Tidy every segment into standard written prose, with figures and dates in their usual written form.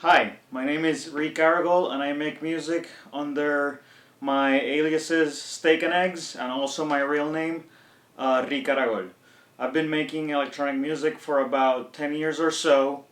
Hi, my name is Caragol and I make music under my aliases Steak and Eggs and also my real name, Caragol. I've been making electronic music for about 10 years or so,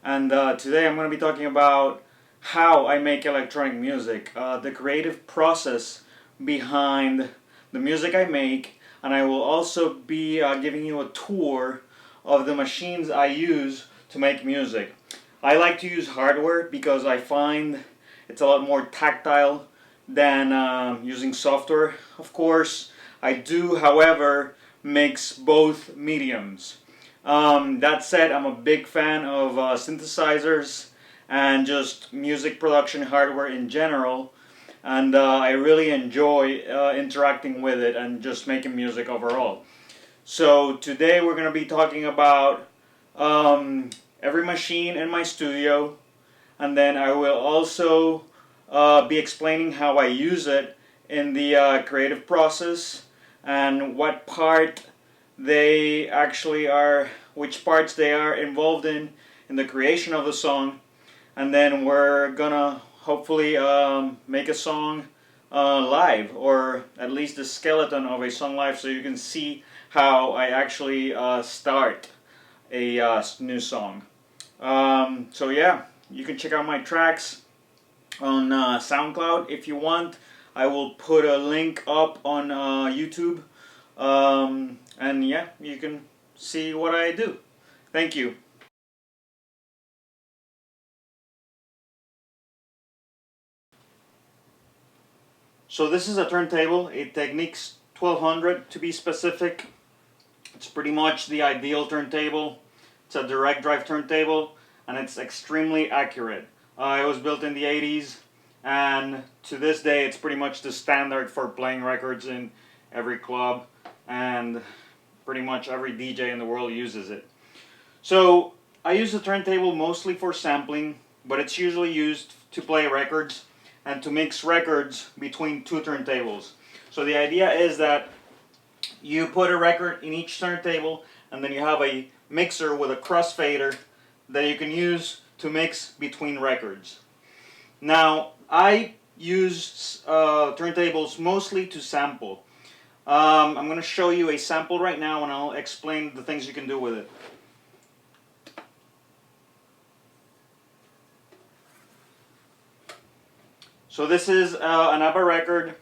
and today I'm going to be talking about how I make electronic music, the creative process behind the music I make, and I will also be giving you a tour of the machines I use to make music. I like to use hardware because I find it's a lot more tactile than using software. Of course, I do, however, mix both mediums. That said, I'm a big fan of synthesizers and just music production hardware in general, and I really enjoy interacting with it and just making music overall. So today we're going to be talking about every machine in my studio, and then I will also be explaining how I use it in the creative process and what part they actually are, which parts they are involved in the creation of the song, and then we're gonna hopefully make a song live, or at least the skeleton of a song live, so you can see how I actually start a new song. So yeah, you can check out my tracks on SoundCloud if you want. I will put a link up on YouTube, and yeah, you can see what I do. Thank you. So this is a turntable, a Technics 1200 to be specific. It's pretty much the ideal turntable. It's a direct drive turntable, and it's extremely accurate. It was built in the 80s, and to this day it's pretty much the standard for playing records in every club, and pretty much every DJ in the world uses it. So I use the turntable mostly for sampling, but it's usually used to play records and to mix records between two turntables. So the idea is that you put a record in each turntable, and then you have a mixer with a crossfader that you can use to mix between records. Now, I use turntables mostly to sample. I'm going to show you a sample right now, and I'll explain the things you can do with it. So this is an ABBA record,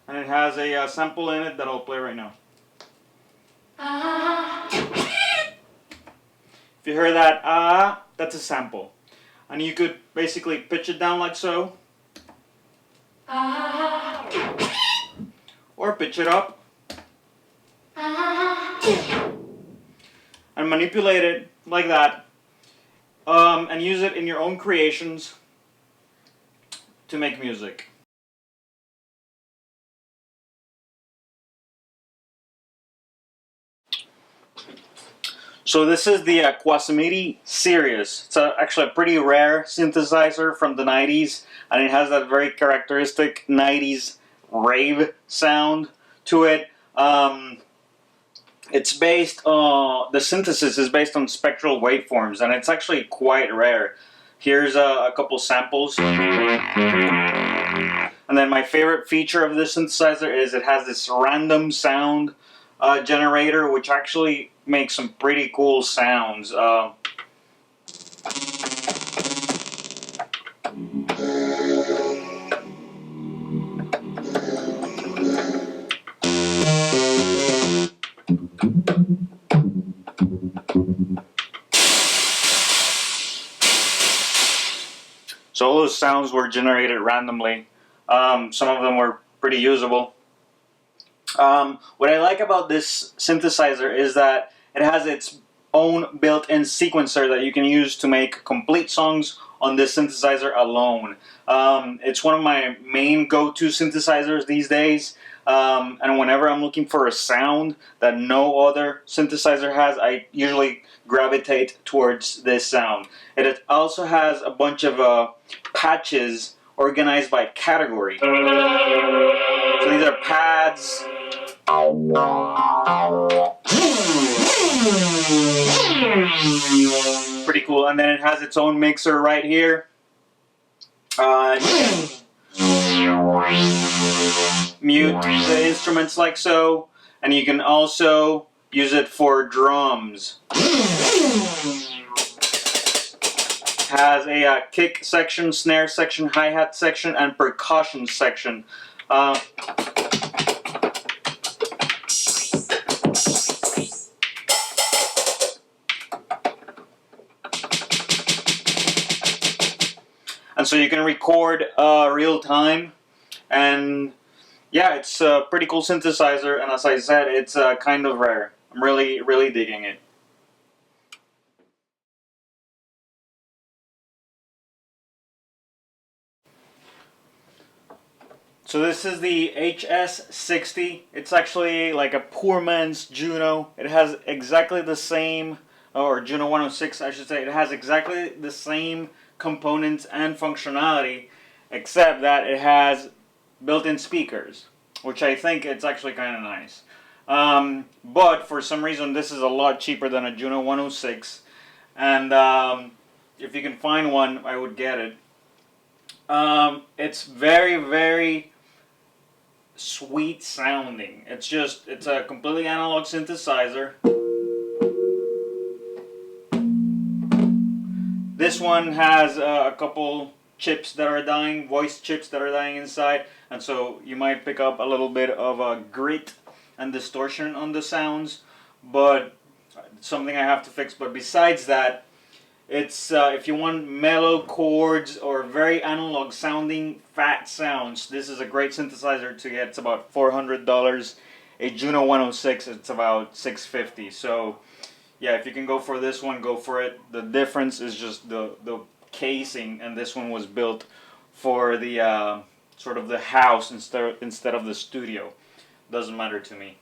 and it has a sample in it that I'll play right now. If you hear that that's a sample. And you could basically pitch it down like so, or pitch it up, and manipulate it like that, and use it in your own creations to make music. So this is the Quasimidi Sirius. It's actually a pretty rare synthesizer from the 90s, and it has that very characteristic 90s rave sound to it. It's based on, the synthesis is based on spectral waveforms, and it's actually quite rare. Here's a couple samples. And then my favorite feature of this synthesizer is it has this random sound generator, which actually makes some pretty cool sounds. So all those sounds were generated randomly. Some of them were pretty usable. What I like about this synthesizer is that it has its own built-in sequencer that you can use to make complete songs on this synthesizer alone. It's one of my main go-to synthesizers these days, and whenever I'm looking for a sound that no other synthesizer has, I usually gravitate towards this sound. It also has a bunch of patches organized by category. So these are pads. Pretty cool. And then it has its own mixer right here. You can mute the instruments like so, and you can also use it for drums. Has a kick section, snare section, hi-hat section, and percussion section. And so you can record real time, and yeah, it's a pretty cool synthesizer, and as I said, it's kind of rare. I'm really digging it. So this is the HS60. It's actually like a poor man's Juno. It has exactly the same, or Juno 106 I should say, it has exactly the same components and functionality, except that it has built-in speakers, which I think it's actually kind of nice. But for some reason this is a lot cheaper than a Juno 106, and if you can find one, I would get it. It's very sweet sounding. It's a completely analog synthesizer. This one has a couple chips that are dying, voice chips that are dying inside, and so you might pick up a little bit of a grit and distortion on the sounds, but it's something I have to fix. But besides that, it's if you want mellow chords or very analog sounding fat sounds, this is a great synthesizer to get. It's about $400. A Juno 106, it's about $650. So yeah, if you can go for this one, go for it. The difference is just the casing, and this one was built for the sort of the house instead of the studio. Doesn't matter to me.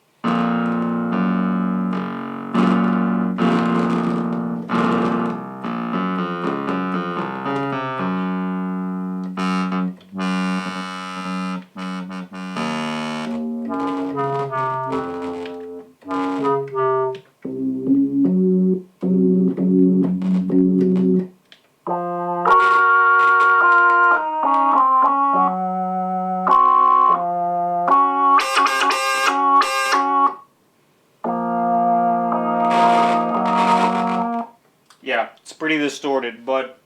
Yeah, it's pretty distorted, but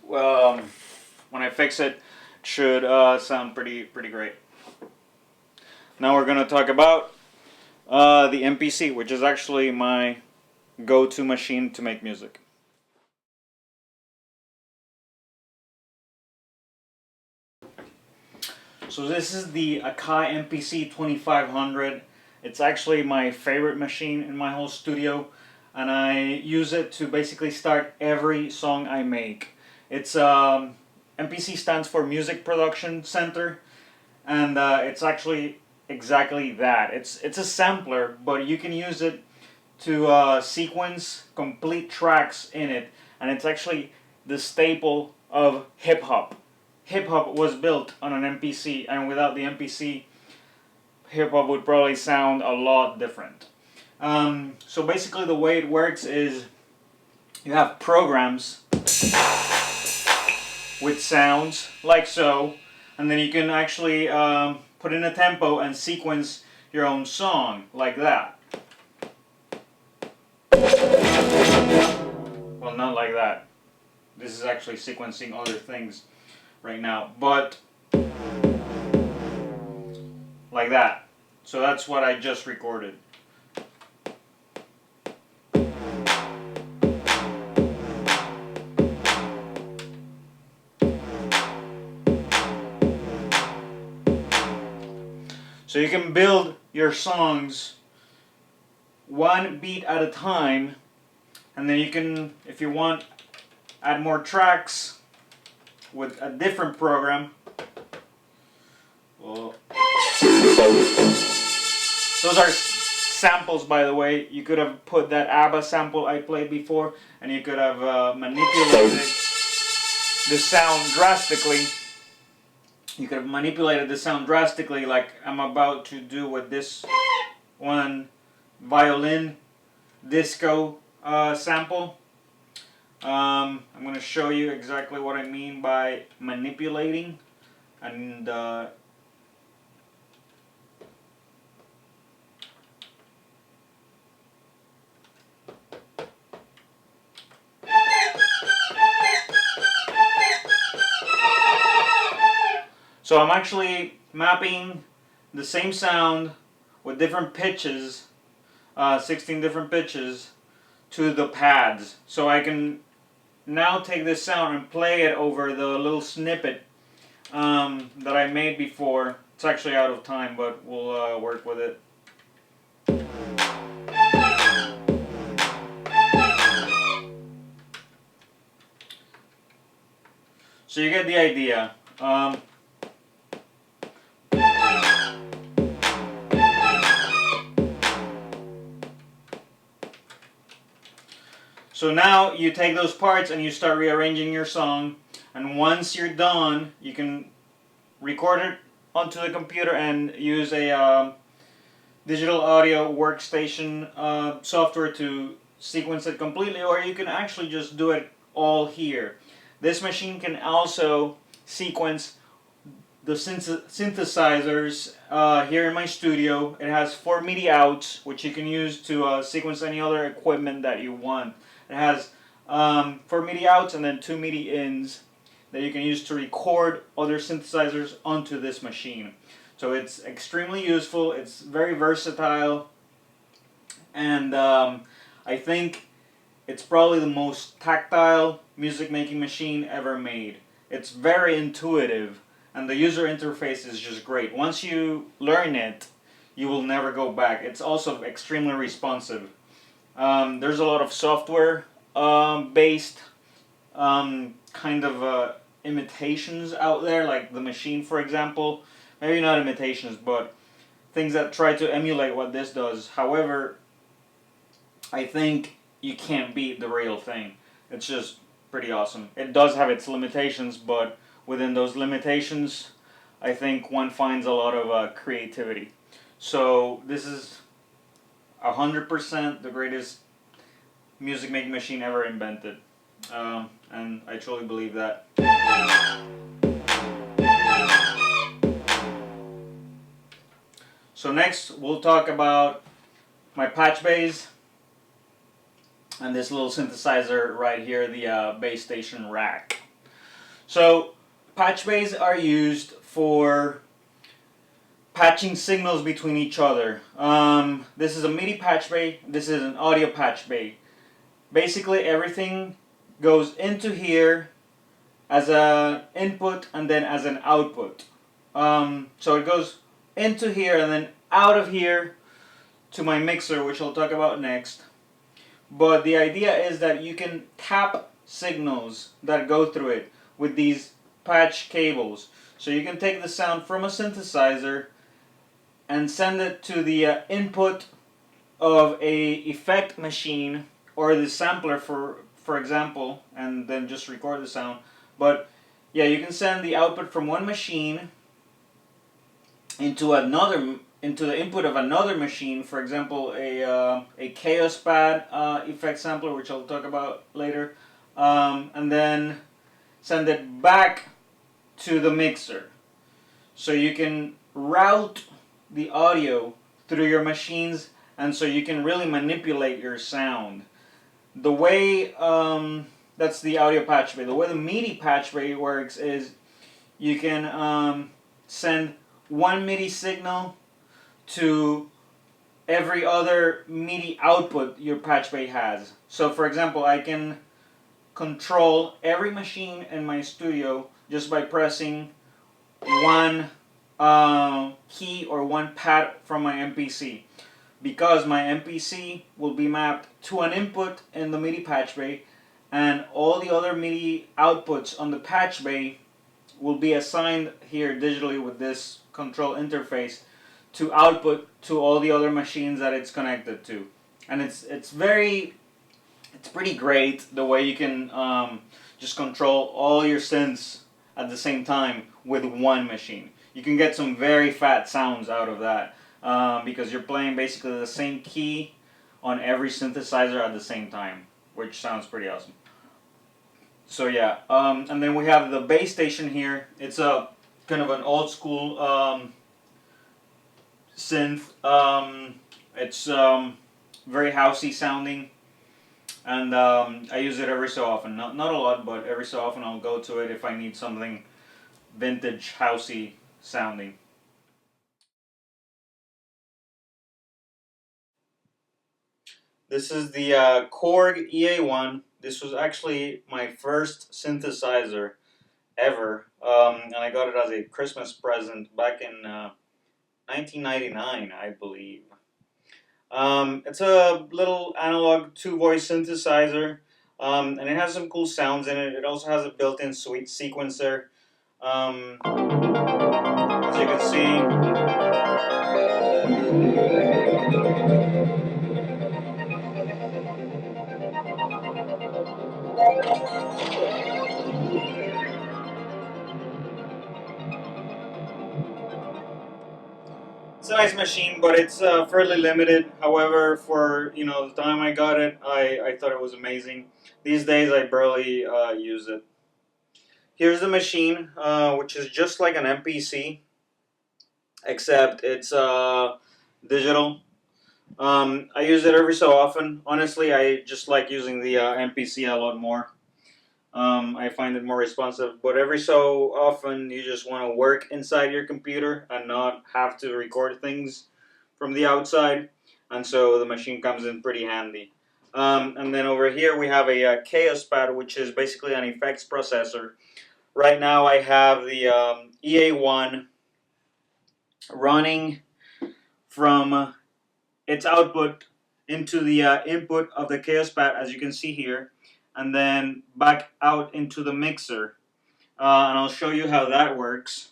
when I fix it, it should sound pretty great. Now we're gonna talk about the MPC, which is actually my go-to machine to make music. So this is the Akai MPC 2500. It's actually my favorite machine in my whole studio, and I use it to basically start every song I make. It's MPC stands for Music Production Center, and it's actually exactly that. It's a sampler, but you can use it to sequence complete tracks in it, and it's actually the staple of hip hop. Hip hop was built on an MPC, and without the MPC, hip hop would probably sound a lot different. So basically, the way it works is you have programs with sounds like so, and then you can actually put in a tempo and sequence your own song like that. Well, not like that. This is actually sequencing other things right now, but like that. So that's what I just recorded. So you can build your songs one beat at a time, and then you can, if you want, add more tracks with a different program. Well, those are samples, by the way. You could have put that ABBA sample I played before, and you could have manipulated the sound drastically. You could have manipulated the sound drastically, like I'm about to do with this one violin disco sample. I'm going to show you exactly what I mean by manipulating, and so I'm actually mapping the same sound with different pitches, 16 different pitches, to the pads. So I can now take this sound and play it over the little snippet that I made before. It's actually out of time, but we'll work with it. So you get the idea. So now you take those parts and you start rearranging your song, and once you're done, you can record it onto the computer and use a digital audio workstation software to sequence it completely, or you can actually just do it all here. This machine can also sequence the synthesizers here in my studio. It has 4 MIDI outs, which you can use to sequence any other equipment that you want. It has 4 MIDI outs and then 2 MIDI ins that you can use to record other synthesizers onto this machine. So it's extremely useful, it's very versatile, and I think it's probably the most tactile music making machine ever made. It's very intuitive, and the user interface is just great. Once you learn it, you will never go back. It's also extremely responsive. There's a lot of software based kind of imitations out there, like the machine, for example. Maybe not imitations, but things that try to emulate what this does. However, I think you can't beat the real thing. It's just pretty awesome. It does have its limitations, but within those limitations, I think one finds a lot of creativity. So this is 100% the greatest music making machine ever invented. And I truly believe that. So next we'll talk about my patch bass and this little synthesizer right here, the bass station rack. So patch bays are used for patching signals between each other. This is a MIDI patch bay, this is an audio patch bay. Basically everything goes into here as an input and then as an output. So it goes into here and then out of here to my mixer, which I'll talk about next. But the idea is that you can tap signals that go through it with these patch cables. So you can take the sound from a synthesizer and send it to the input of a effect machine or the sampler, for example, and then just record the sound. But yeah, you can send the output from one machine into the input of another machine, for example, a Kaoss pad effect sampler, which I'll talk about later, and then send it back to the mixer. So you can route the audio through your machines, and so you can really manipulate your sound. The way that's the audio patch bay. The way the MIDI patch bay works is you can send one MIDI signal to every other MIDI output your patch bay has. So for example, I can control every machine in my studio just by pressing one key or one pad from my MPC. Because my MPC will be mapped to an input in the MIDI patch bay, and all the other MIDI outputs on the patch bay will be assigned here digitally with this control interface to output to all the other machines that it's connected to. And it's pretty great the way you can just control all your synths at the same time with one machine. You can get some very fat sounds out of that because you're playing basically the same key on every synthesizer at the same time, which sounds pretty awesome. So yeah, and then we have the bass station here. It's a kind of an old school synth. It's very housey sounding, and I use it every so often. Not a lot, but every so often I'll go to it if I need something vintage housey sounding. This is the Korg EA1. This was actually my first synthesizer ever, and I got it as a Christmas present back in 1999, I believe. It's a little analog two-voice synthesizer, and it has some cool sounds in it. It also has a built-in sweet sequencer. As you can see, it's a nice machine, but it's fairly limited. However, for the time I got it, I thought it was amazing. These days, I barely use it. Here's the machine, which is just like an MPC, except it's digital. I use it every so often. Honestly, I just like using the MPC a lot more. I find it more responsive, but every so often you just want to work inside your computer and not have to record things from the outside, and so the machine comes in pretty handy. And then over here we have a Kaoss pad, which is basically an effects processor. Right now I have the EA1 running from its output into the input of the Kaoss pad, as you can see here, and then back out into the mixer. And I'll show you how that works.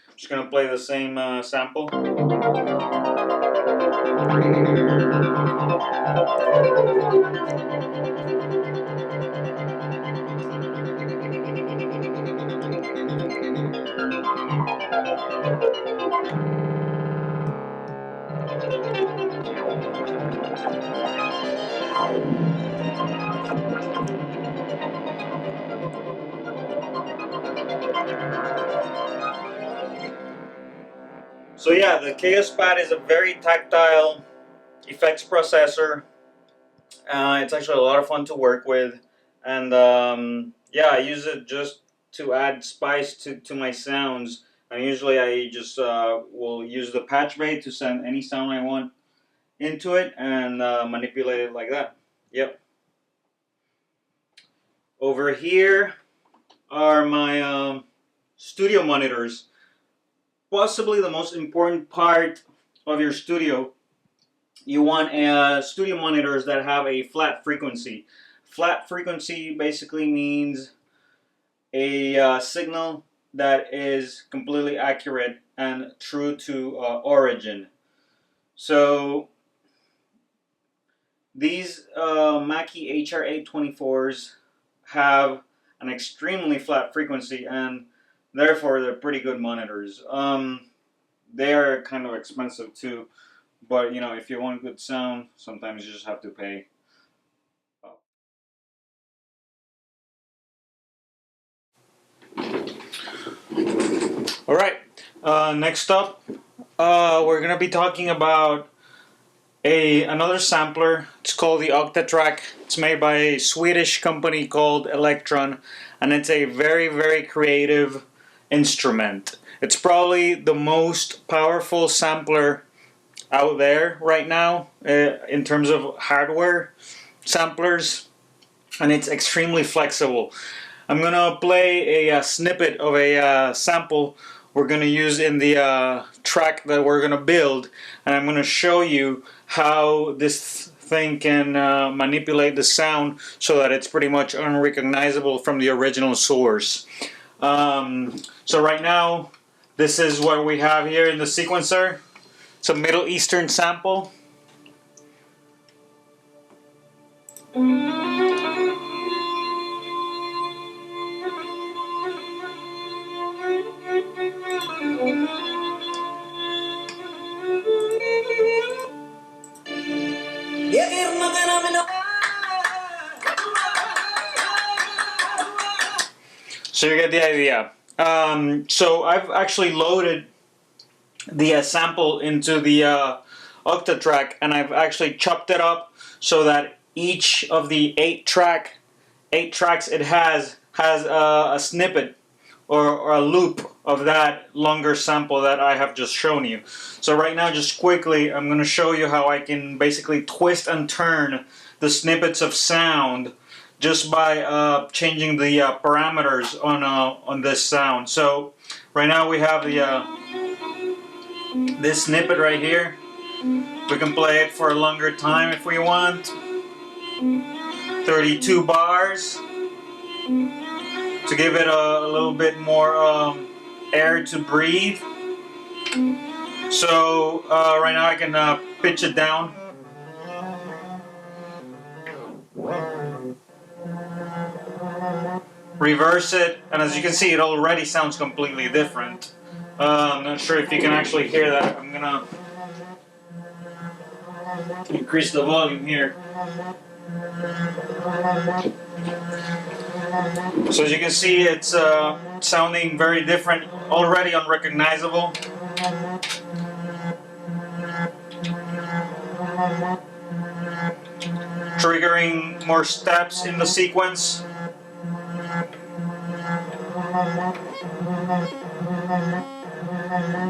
I'm just going to play the same sample. So yeah, the Kaoss pad is a very tactile effects processor. It's actually a lot of fun to work with, and yeah, I use it just to add spice to my sounds. And usually I just will use the patch bay to send any sound I want into it and manipulate it like that. Yep. Over here are my studio monitors. Possibly the most important part of your studio. You want studio monitors that have a flat frequency. Flat frequency basically means a signal that is completely accurate and true to origin. So these Mackie HR824s have an extremely flat frequency, and therefore they're pretty good monitors. They are kind of expensive too, but if you want good sound, sometimes you just have to pay. All right. Next up, we're gonna be talking about another sampler. It's called the Octatrack. It's made by a Swedish company called Elektron, and it's a very, very creative instrument. It's probably the most powerful sampler out there right now in terms of hardware samplers, and it's extremely flexible. I'm gonna play a snippet of a sample we're gonna use in the track that we're gonna build, and I'm gonna show you how this thing can manipulate the sound so that it's pretty much unrecognizable from the original source. So right now, this is what we have here in the sequencer. It's a Middle Eastern sample. So you get the idea. So I've actually loaded the sample into the Octatrack, and I've actually chopped it up so that each of the eight tracks it has a snippet or a loop of that longer sample that I have just shown you. So right now, just quickly, I'm going to show you how I can basically twist and turn the snippets of sound just by changing the parameters on this sound. So right now we have the this snippet right here. We can play it for a longer time if we want. 32 bars to give it a little bit more air to breathe. So right now I can pitch it down. Reverse it, and as you can see, it already sounds completely different. I'm not sure if you can actually hear that. I'm gonna increase the volume here. So as you can see, it's sounding very different, already unrecognizable. Triggering more steps in the sequence.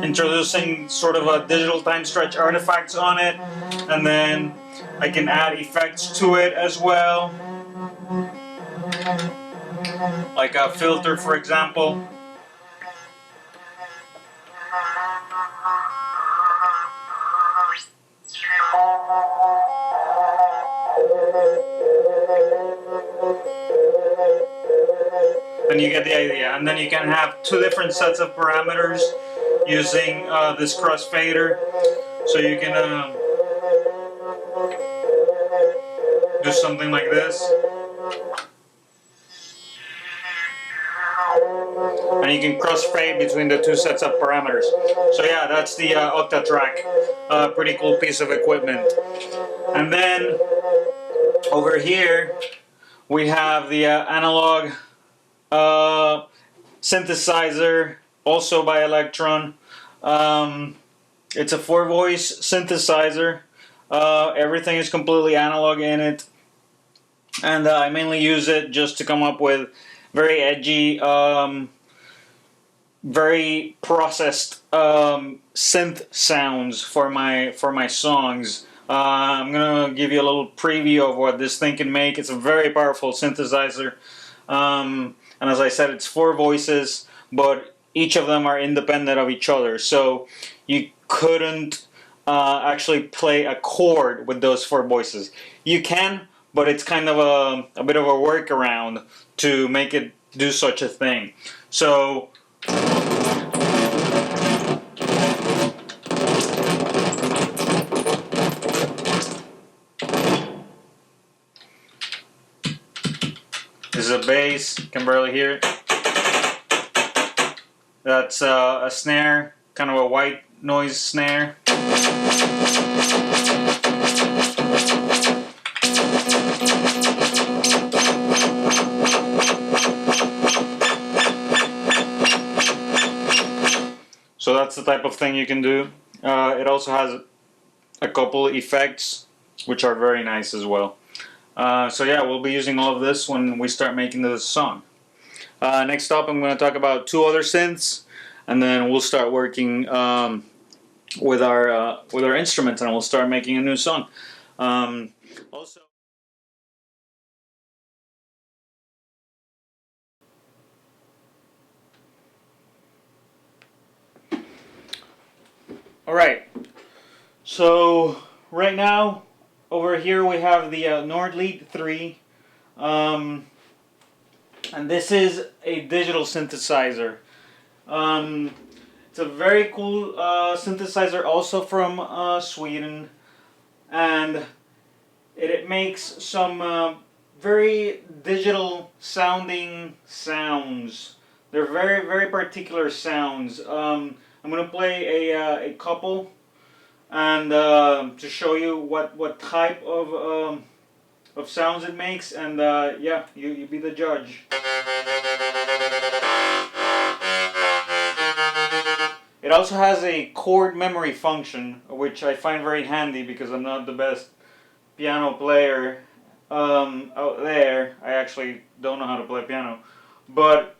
Introducing sort of a digital time stretch artifacts on it, and then I can add effects to it as well, like a filter, for example. Then you get the idea, and then you can have two different sets of parameters using this crossfader, so you can do something like this, and you can crossfade between the two sets of parameters. So yeah, that's the Octatrack, pretty cool piece of equipment. And then over here we have the analog synthesizer, also by Elektron. It's a 4-voice synthesizer. Everything is completely analog in it, and I mainly use it just to come up with very edgy, very processed synth sounds for my songs. I'm gonna give you a little preview of what this thing can make. It's a very powerful synthesizer. And as I said, it's 4 voices, but each of them are independent of each other. So you couldn't actually play a chord with those 4 voices. You can, but it's kind of a bit of a workaround to make it do such a thing. So this is a bass, can barely hear it. That's a snare, kind of a white noise snare. So that's the type of thing you can do. It also has a couple effects, which are very nice as well. So yeah, we'll be using all of this when we start making this song. Next up, I'm going to talk about 2 other synths, and then we'll start working with our instruments, and we'll start making a new song. Also, all right. So right now, over here we have the Nordlead 3. And this is a digital synthesizer. It's a very cool synthesizer, also from Sweden, and it makes some very digital sounding sounds. They're very, very particular sounds. I'm going to play a couple, and to show you what type of sounds it makes, and yeah, you be the judge. It also has a chord memory function, which I find very handy because I'm not the best piano player out there. I actually don't know how to play piano. But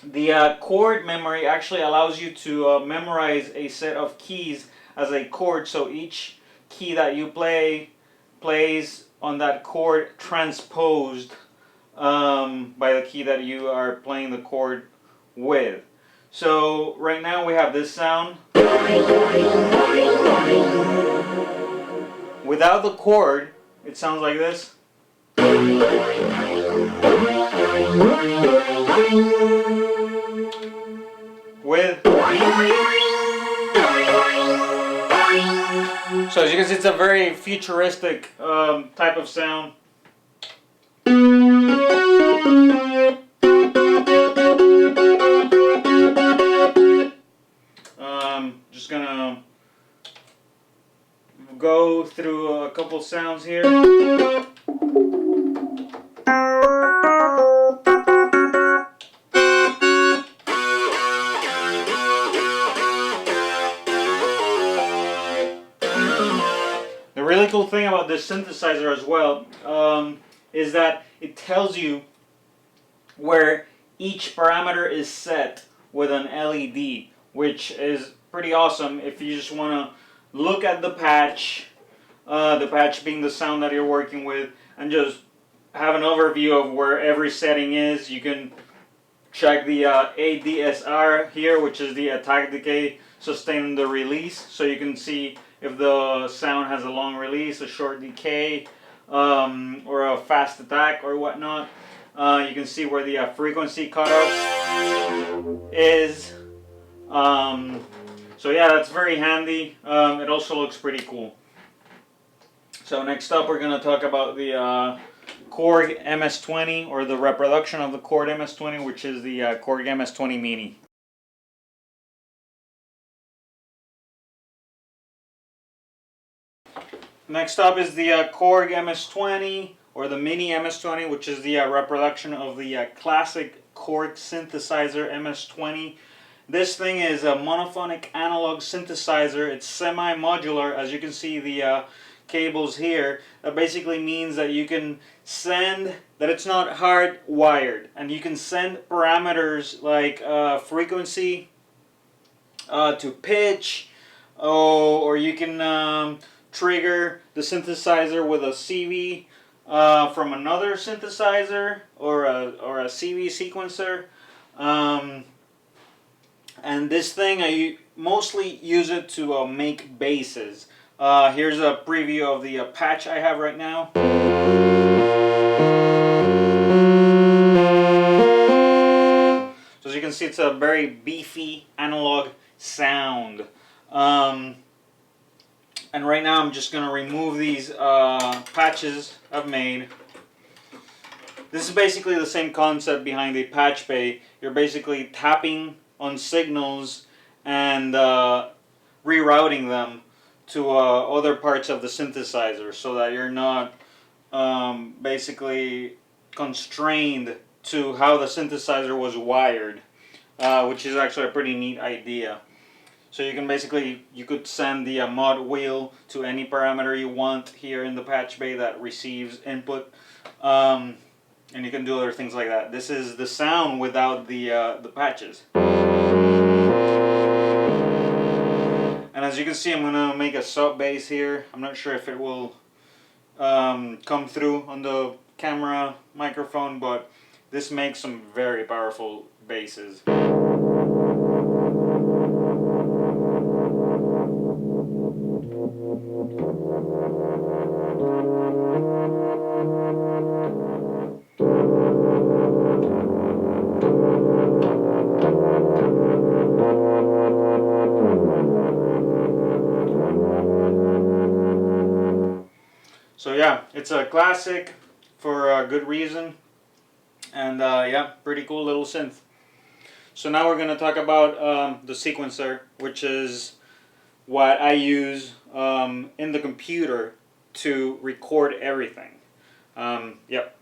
the chord memory actually allows you to memorize a set of keys as a chord, so each key that you play plays on that chord transposed by the key that you are playing the chord with. So right now we have this sound. Without the chord, it sounds like this. With, so as you can see, it's a very futuristic type of sound. Just gonna go through a couple sounds here. The really cool thing about this synthesizer as well is that it tells you where each parameter is set with an LED, which is pretty awesome if you just want to look at the patch being the sound that you're working with, and just have an overview of where every setting is. You can check the ADSR here, which is the attack, decay, sustain, the release, so you can see if the sound has a long release, a short decay, or a fast attack or whatnot. You can see where the frequency cutoff is. So yeah, that's very handy. It also looks pretty cool. So next up, we're going to talk about the Korg MS-20, or the reproduction of the Korg MS-20, which is the Korg MS-20 Mini. Next up is the Korg MS-20, or the Mini MS-20, which is the reproduction of the classic Korg synthesizer MS-20. This thing is a monophonic analog synthesizer. It's semi-modular. As you can see, the cables here, that basically means that you can send, that it's not hardwired, and you can send parameters like frequency to pitch, or you can trigger the synthesizer with a CV from another synthesizer, or a CV sequencer. And this thing, I mostly use it to make basses. Here's a preview of the patch I have right now. So as you can see, it's a very beefy analog sound. And right now I'm just going to remove these patches I've made. This is basically the same concept behind the patch bay. You're basically tapping on signals and rerouting them to other parts of the synthesizer, so that you're not basically constrained to how the synthesizer was wired, which is actually a pretty neat idea. So you can basically, you could send the mod wheel to any parameter you want here in the patch bay that receives input, and you can do other things like that. This is the sound without the patches. And as you can see, I'm going to make a sub bass here. I'm not sure if it will come through on the camera microphone, but this makes some very powerful basses. So yeah, it's a classic for a good reason, and yeah, pretty cool little synth. So now we're going to talk about the sequencer, which is what I use in the computer to record everything. Yep.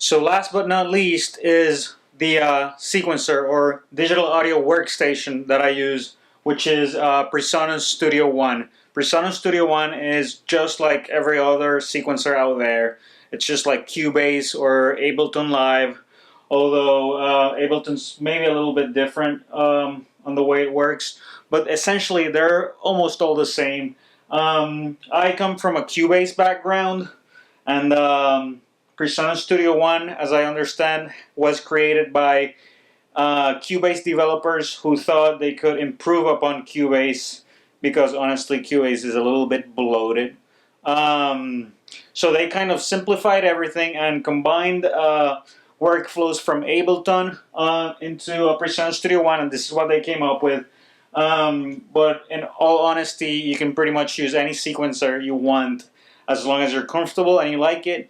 So last but not least is the sequencer or digital audio workstation that I use, which is Presonus Studio One. Presonus Studio One is just like every other sequencer out there. It's just like Cubase or Ableton Live, although Ableton's maybe a little bit different on the way it works. But essentially, they're almost all the same. I come from a Cubase background, and Presonus Studio One, as I understand, was created by Cubase developers who thought they could improve upon Cubase because honestly, Cubase is a little bit bloated. So they kind of simplified everything and combined workflows from Ableton into Presonus Studio One, and this is what they came up with. But in all honesty, you can pretty much use any sequencer you want as long as you're comfortable and you like it.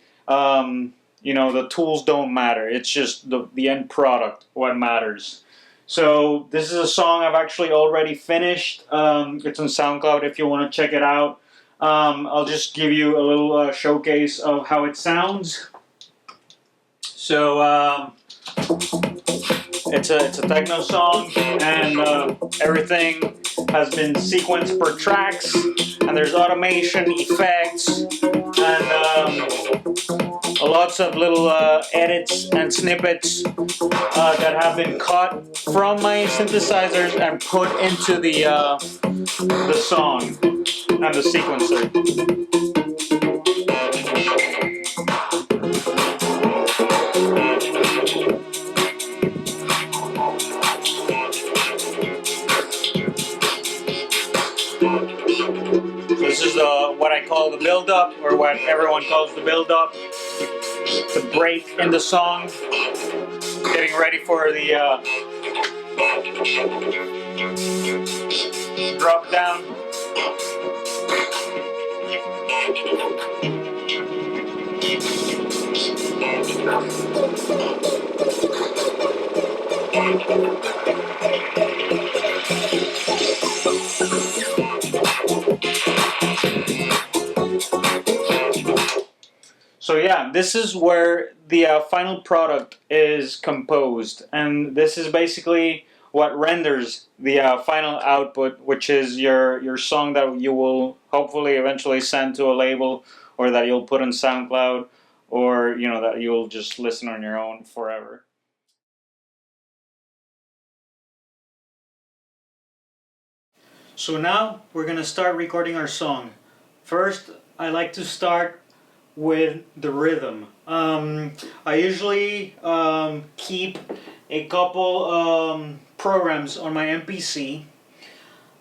You know, the tools don't matter. It's just the end product what matters. So this is a song I've actually already finished. It's on SoundCloud if you want to check it out. I'll just give you a little showcase of how it sounds. So it's a techno song, and everything has been sequenced per tracks, and there's automation, effects, and lots of little edits and snippets that have been cut from my synthesizers and put into the song and the sequencer. This is what I call the build-up, or what everyone calls the build-up. The break in the song, getting ready for the drop down. So yeah, this is where the final product is composed, and this is basically what renders the final output, which is your song that you will hopefully eventually send to a label, or that you'll put on SoundCloud, or you know that you'll just listen on your own forever. So now we're gonna start recording our song. First, I like to start with the rhythm. I usually keep a couple programs on my MPC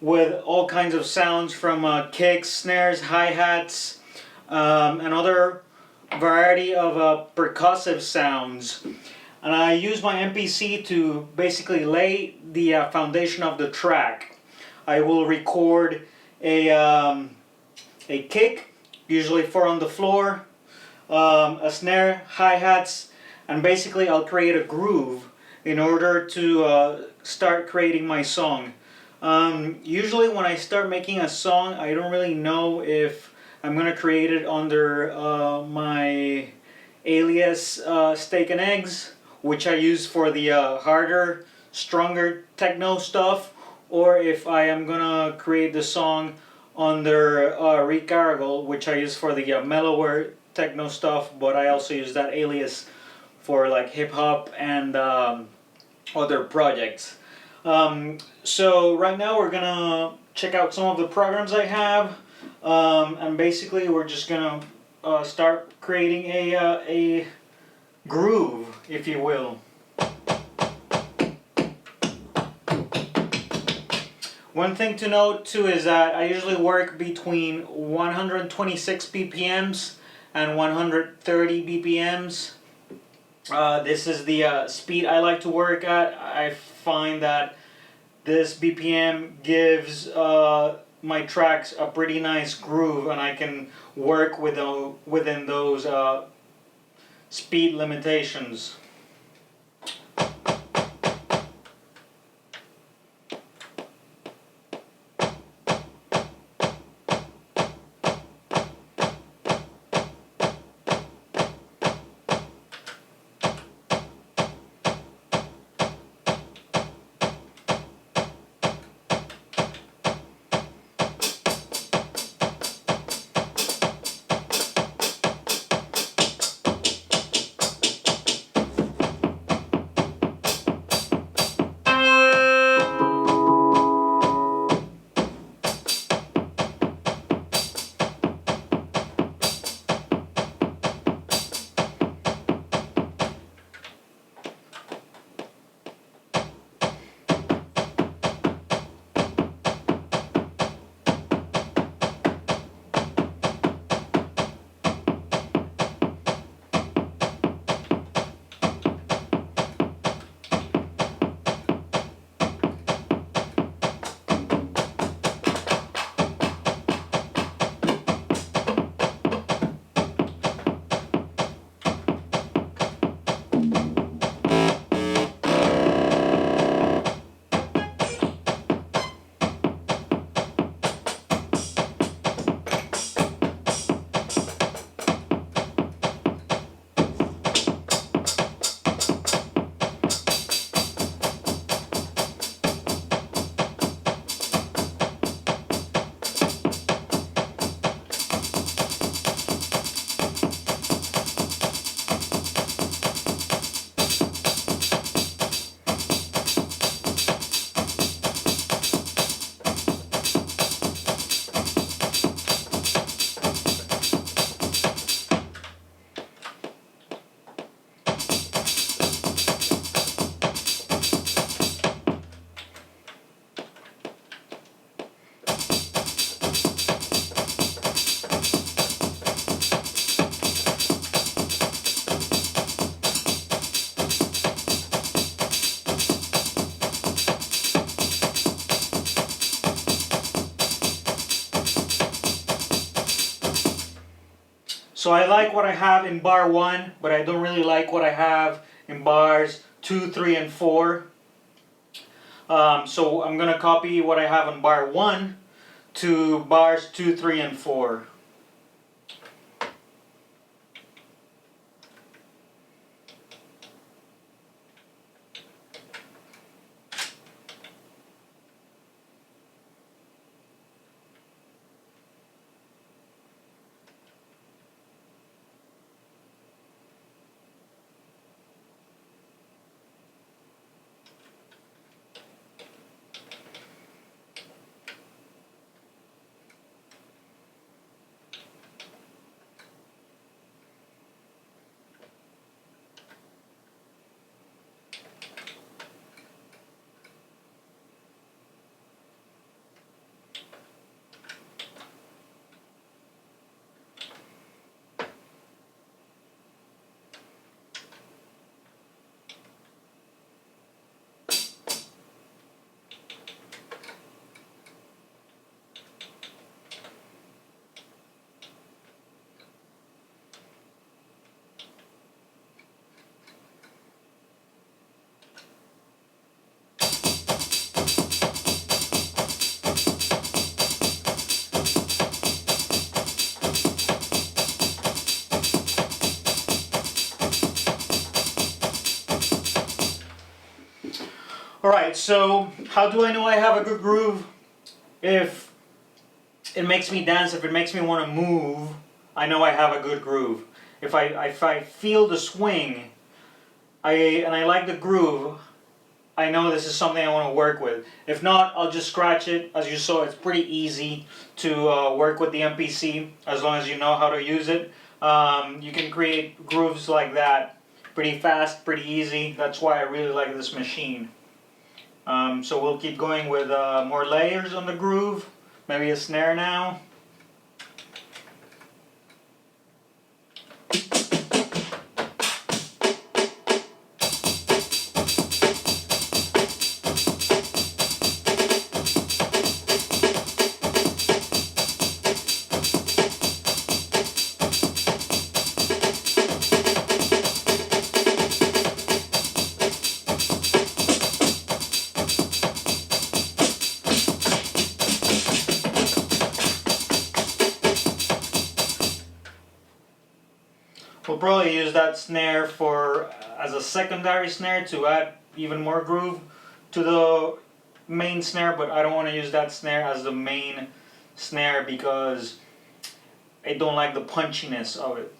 with all kinds of sounds from kicks, snares, hi-hats, and other variety of percussive sounds. And I use my MPC to basically lay the foundation of the track. I will record a kick, usually 4 on the floor, a snare, hi-hats, and basically I'll create a groove in order to start creating my song. Usually when I start making a song, I don't really know if I'm going to create it under my alias Steak and Eggs, which I use for the harder, stronger techno stuff, or if I am going to create the song under Caragol, which I use for the mellower techno stuff, but I also use that alias for like hip hop and other projects. So right now we're gonna check out some of the programs I have, and basically we're just gonna start creating a groove, if you will. One thing to note too is that I usually work between 126 BPMs and 130 BPMs. This is the speed I like to work at. I find that this BPM gives my tracks a pretty nice groove, and I can work within those speed limitations. So I like what I have in bar 1, but I don't really like what I have in bars 2, 3, and 4. So I'm going to copy what I have in bar 1 to bars 2, 3, and 4. Alright, so how do I know I have a good groove? If it makes me dance, if it makes me want to move, I know I have a good groove. If I feel the swing, and I like the groove, I know this is something I want to work with. If not, I'll just scratch it. As you saw, it's pretty easy to work with the MPC as long as you know how to use it. You can create grooves like that pretty fast, pretty easy. That's why I really like this machine. So we'll keep going with more layers on the groove. Maybe a snare now. We'll probably use that snare as a secondary snare to add even more groove to the main snare, but I don't want to use that snare as the main snare because I don't like the punchiness of it.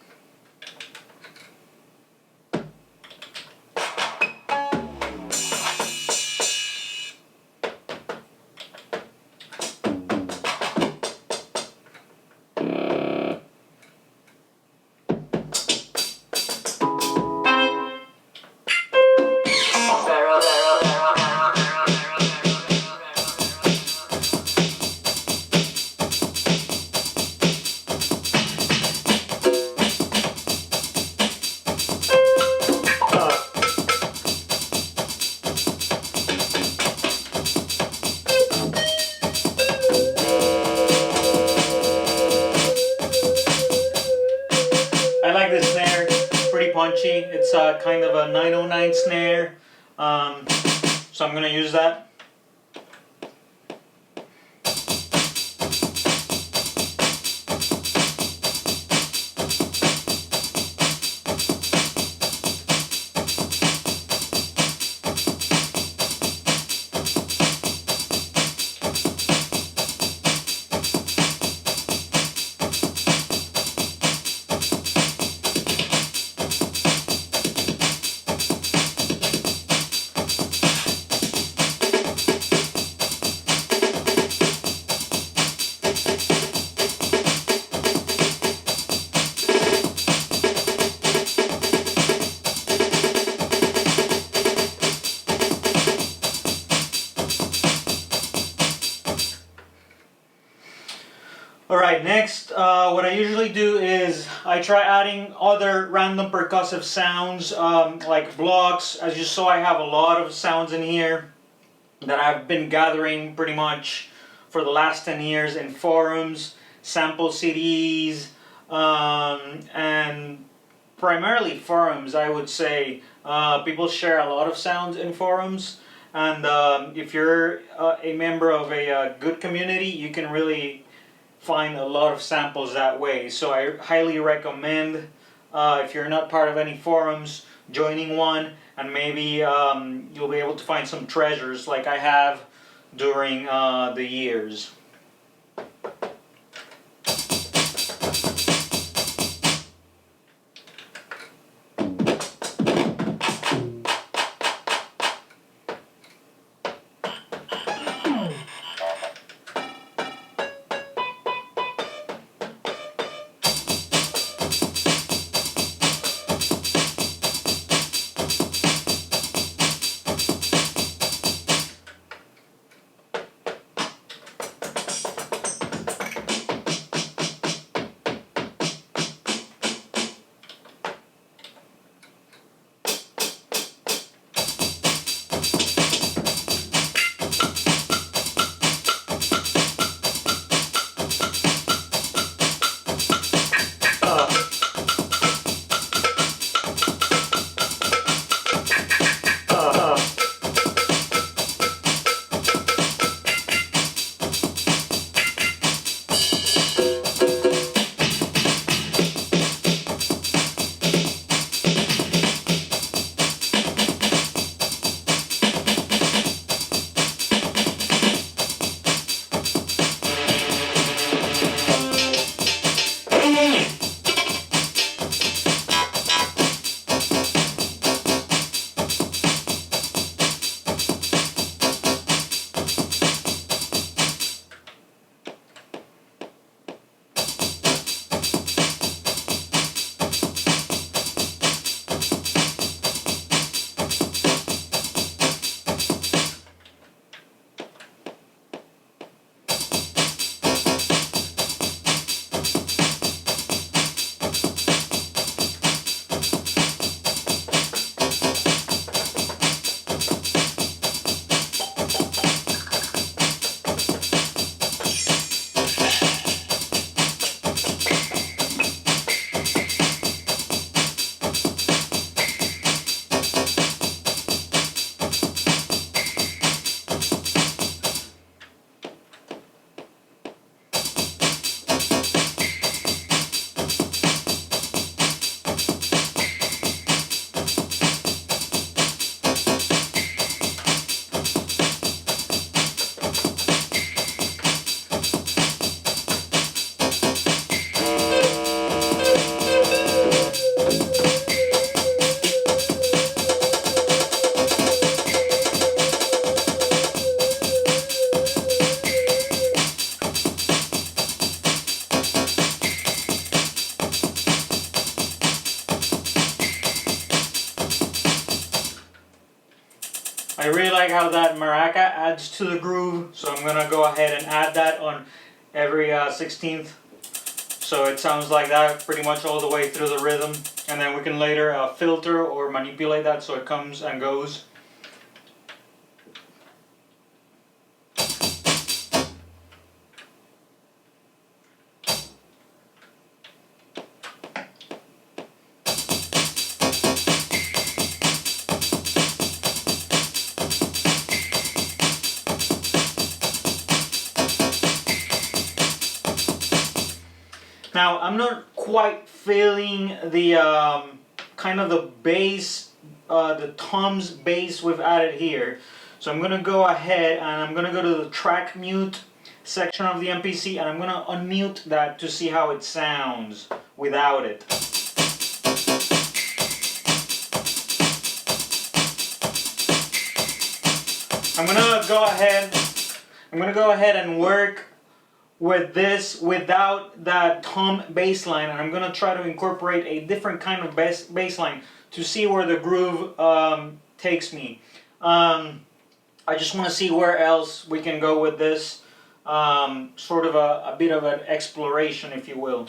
I like this snare, it's pretty punchy. It's kind of a 909 snare, so I'm going to use that. Alright, next, what I usually do is I try adding other random percussive sounds, like blocks. As you saw, I have a lot of sounds in here that I've been gathering pretty much for the last 10 years in forums, sample CDs, and primarily forums, I would say. People share a lot of sounds in forums, and if you're a member of a good community, you can really find a lot of samples that way. So I highly recommend, if you're not part of any forums, joining one, and maybe you'll be able to find some treasures like I have during the years. I really like how that maraca adds to the groove, so I'm gonna go ahead and add that on every 16th, so it sounds like that pretty much all the way through the rhythm, and then we can later filter or manipulate that so it comes and goes. Now, I'm not quite feeling the kind of the bass, the toms bass we've added here. So I'm going to go ahead and I'm going to go to the track mute section of the MPC and I'm going to unmute that to see how it sounds without it. I'm going to go ahead and work with this without that tom bass line, and I'm going to try to incorporate a different kind of bass line to see where the groove takes me. I just want to see where else we can go with this, sort of a bit of an exploration, if you will.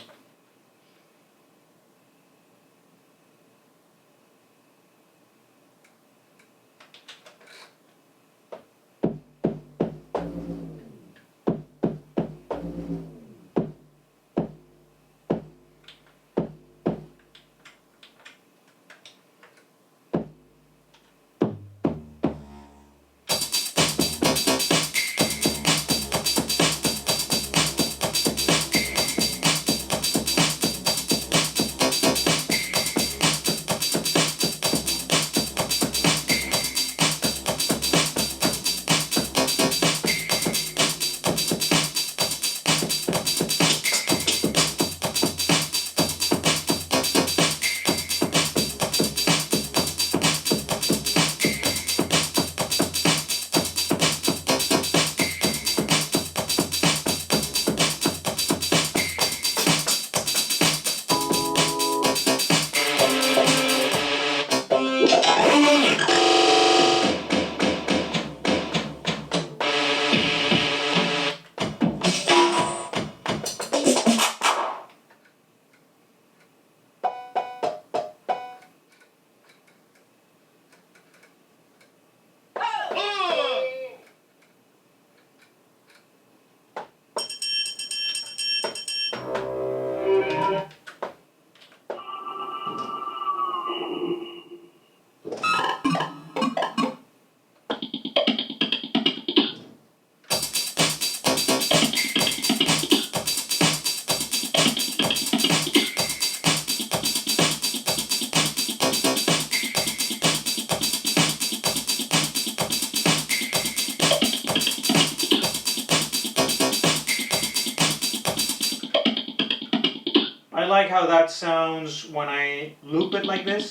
like how that sounds when I loop it like this.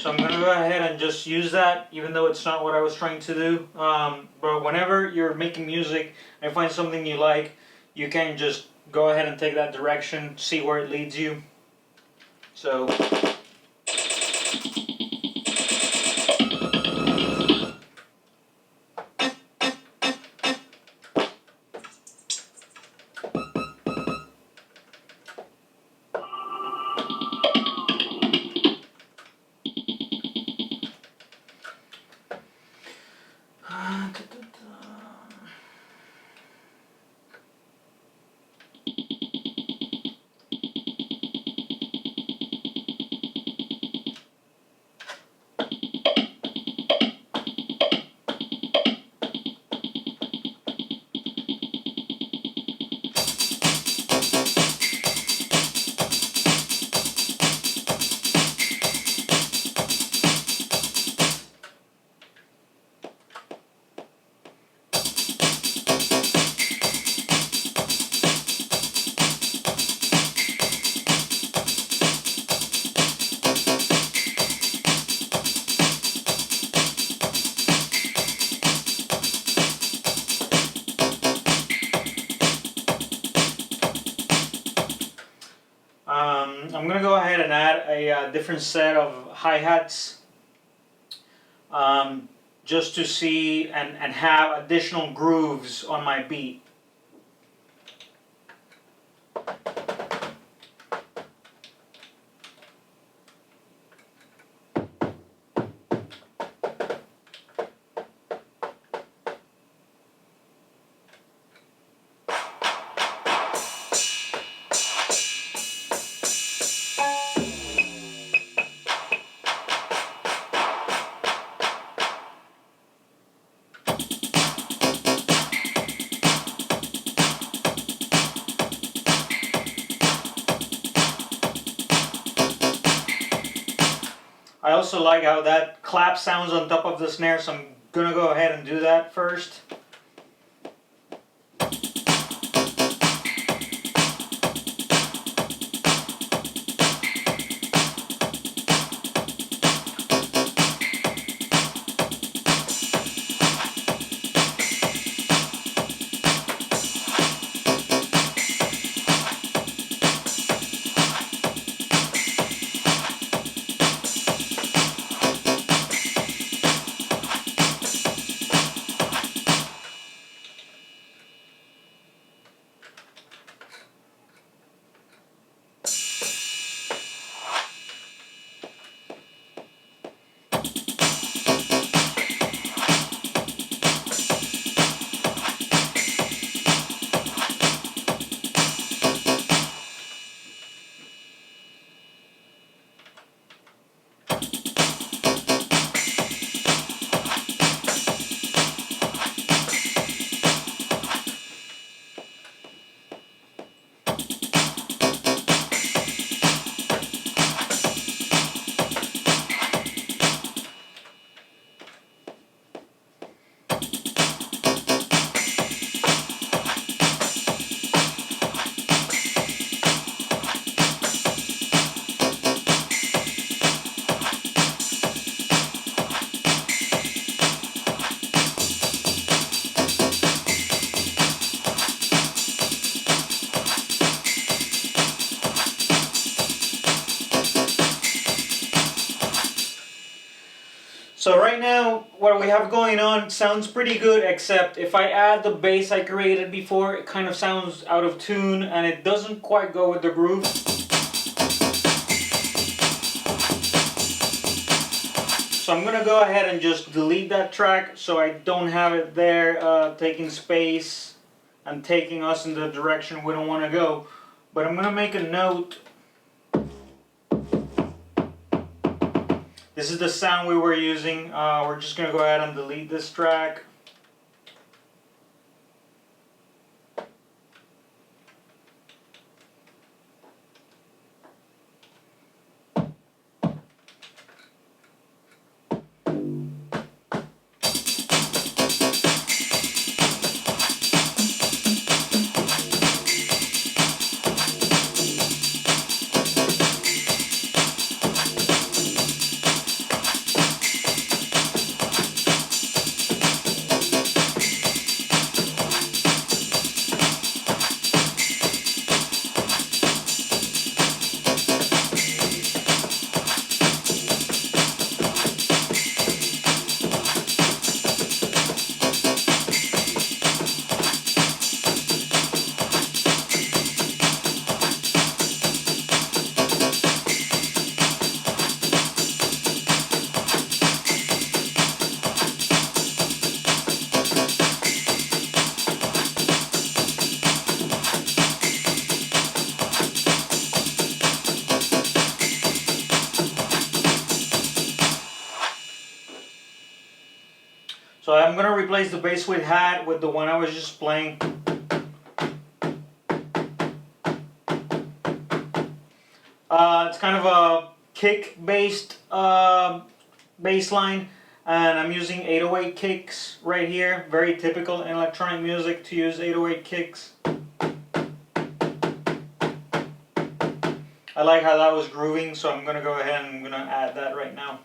So I'm going to go ahead and just use that, even though it's not what I was trying to do. But whenever you're making music and find something you like, you can just go ahead and take that direction, see where it leads you. So I'm going to go ahead and add a different set of hi-hats just to see and have additional grooves on my beat. I also like how that clap sounds on top of the snare, so I'm going to go ahead and do that first. So right now, what we have going on sounds pretty good, except if I add the bass I created before, it kind of sounds out of tune and it doesn't quite go with the groove. So I'm going to go ahead and just delete that track so I don't have it there taking space and taking us in the direction we don't want to go. But I'm going to make a note. This is the sound we were using. We're just going to go ahead and delete this track. So I'm gonna replace the bass with hat with the one I was just playing. It's kind of a kick-based bass line, and I'm using 808 kicks right here. Very typical in electronic music to use 808 kicks. I like how that was grooving, so I'm gonna go ahead and I'm gonna add that right now.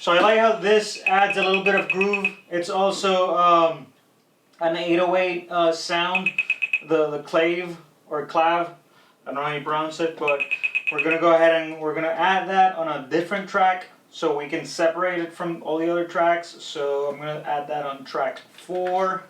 So I like how this adds a little bit of groove. It's also an 808 sound, the clave or clav. I don't know how you pronounce it, but we're gonna go ahead and we're gonna add that on a different track so we can separate it from all the other tracks. So I'm gonna add that on track 4.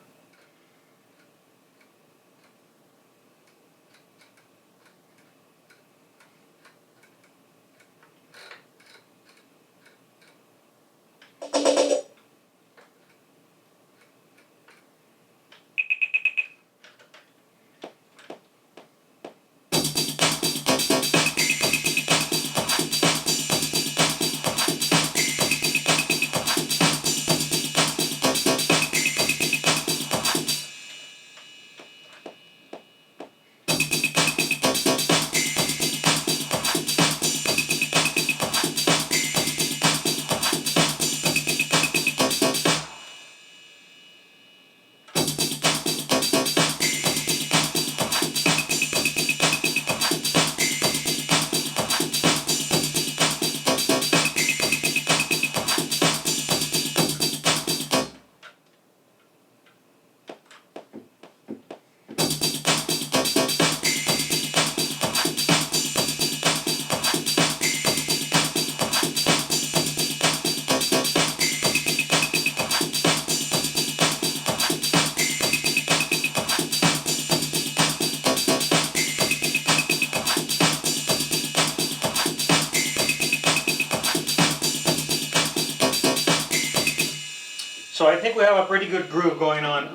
So I think we have a pretty good groove going on.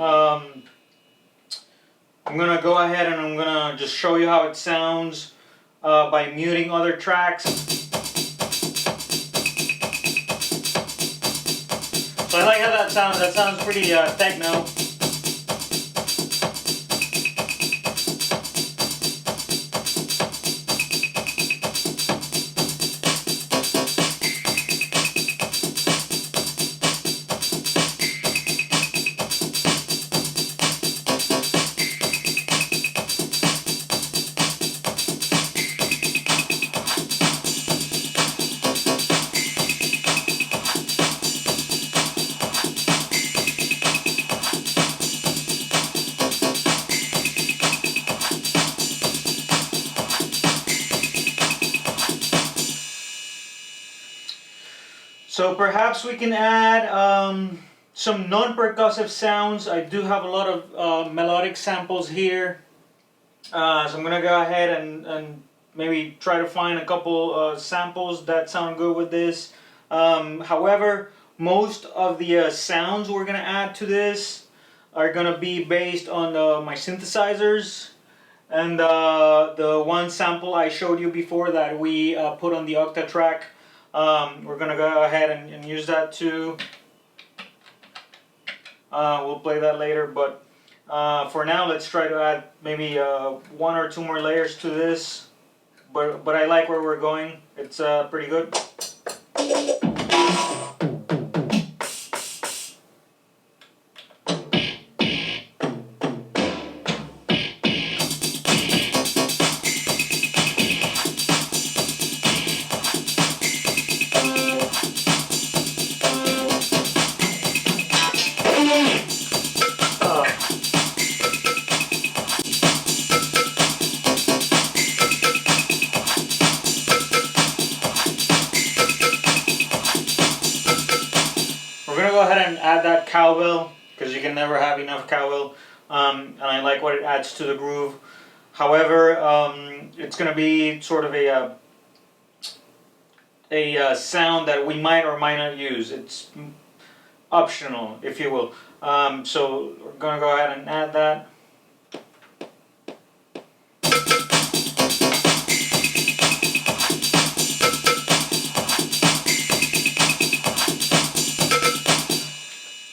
I'm going to go ahead and I'm going to just show you how it sounds by muting other tracks. So I like how that sounds. That sounds pretty techno. So perhaps we can add some non-percussive sounds. I do have a lot of melodic samples here. So I'm going to go ahead and maybe try to find a couple samples that sound good with this. However, most of the sounds we're going to add to this are going to be based on my synthesizers. And the one sample I showed you before that we put on the Octatrack, we're going to go ahead and use that too. We'll play that later, but for now let's try to add maybe 1 or 2 more layers to this but I like where we're going. It's pretty good. We're gonna go ahead and add that cowbell because you can never have enough cowbell, and I like what it adds to the groove. However, it's gonna be sort of a sound that we might or might not use. It's optional, if you will. So we're gonna go ahead and add that.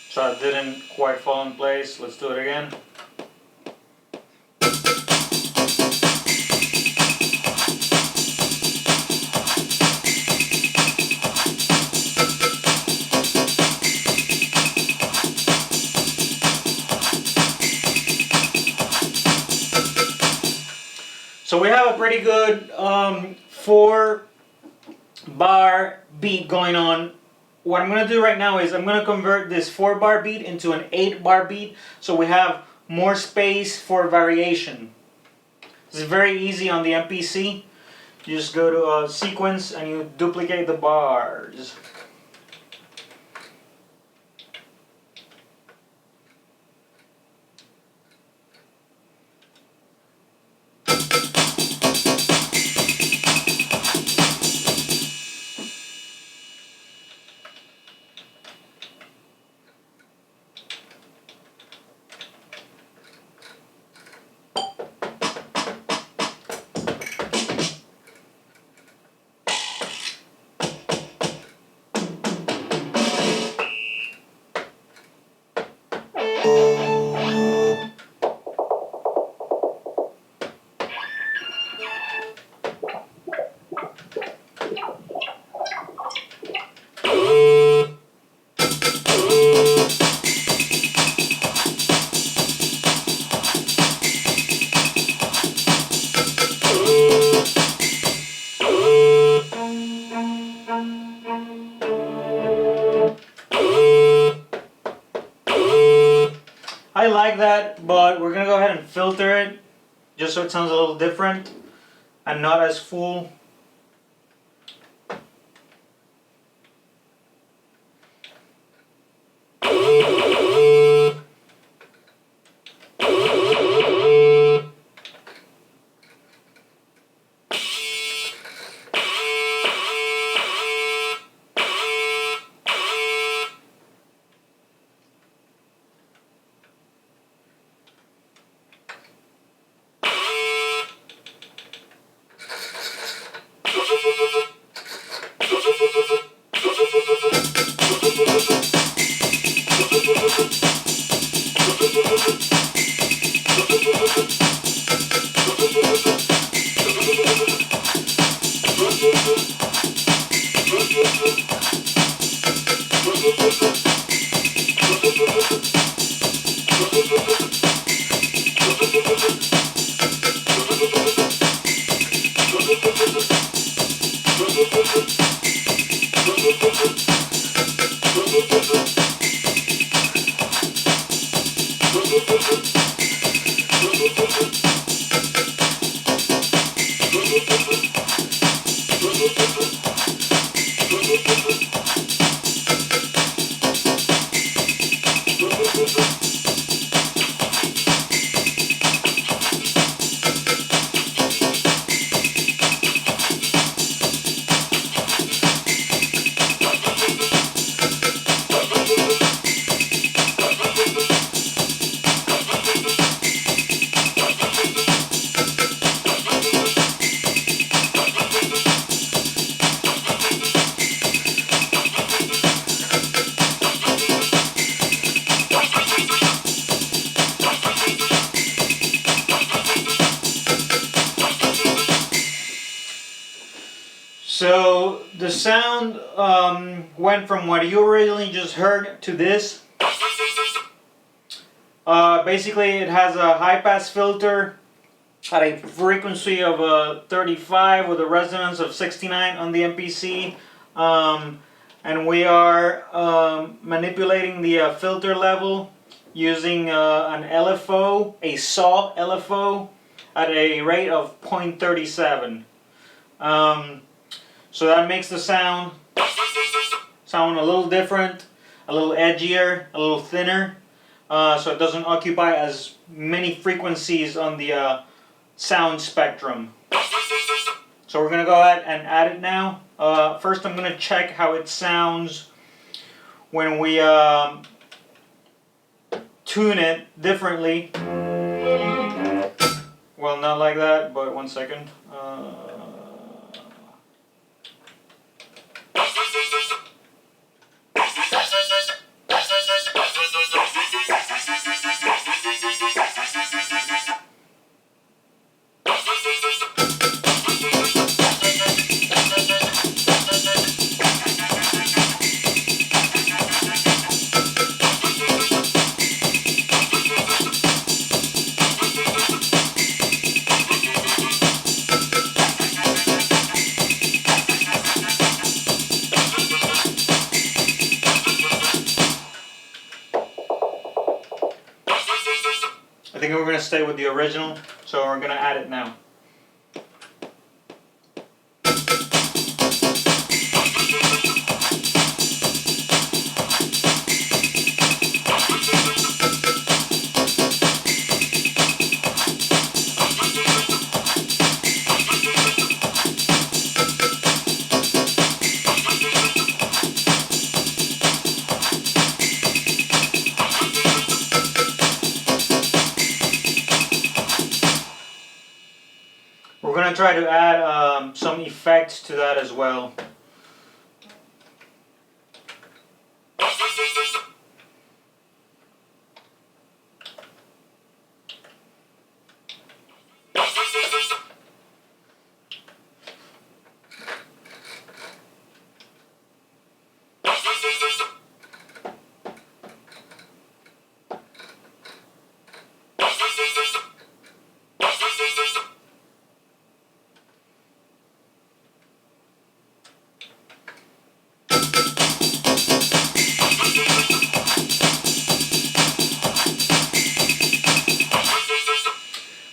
So it didn't quite fall in place. Let's do it again. So we have a pretty good 4-bar beat going on. What I'm going to do right now is I'm going to convert this 4-bar beat into an 8-bar beat, so we have more space for variation. This is very easy on the MPC. You just go to sequence and you duplicate the bars. I like that, but we're gonna go ahead and filter it just so it sounds a little different and not as full. So the sound went from what you originally just heard to this. Basically, it has a high-pass filter at a frequency of 35 with a resonance of 69 on the MPC. And we are manipulating the filter level using an LFO, a SAW LFO, at a rate of 0.37. So that makes the sound a little different, a little edgier, a little thinner, so it doesn't occupy as many frequencies on the sound spectrum. So we're going to go ahead and add it now. First I'm going to check how it sounds when we tune it differently. Well, not like that, but one second. I think we're going to stay with the original, so we're going to add it now. We're going to try to add some effects to that as well.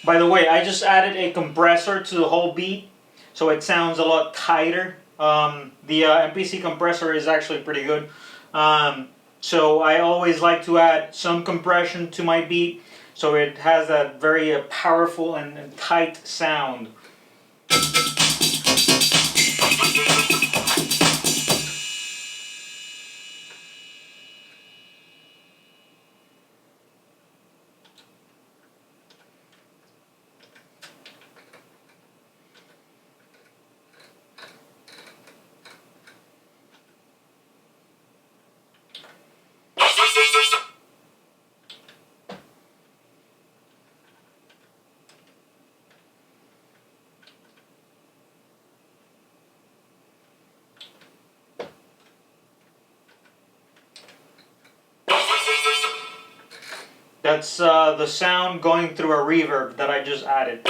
By the way, I just added a compressor to the whole beat, so it sounds a lot tighter. The MPC compressor is actually pretty good. So I always like to add some compression to my beat, so it has that very powerful and tight sound. That's the sound going through a reverb that I just added.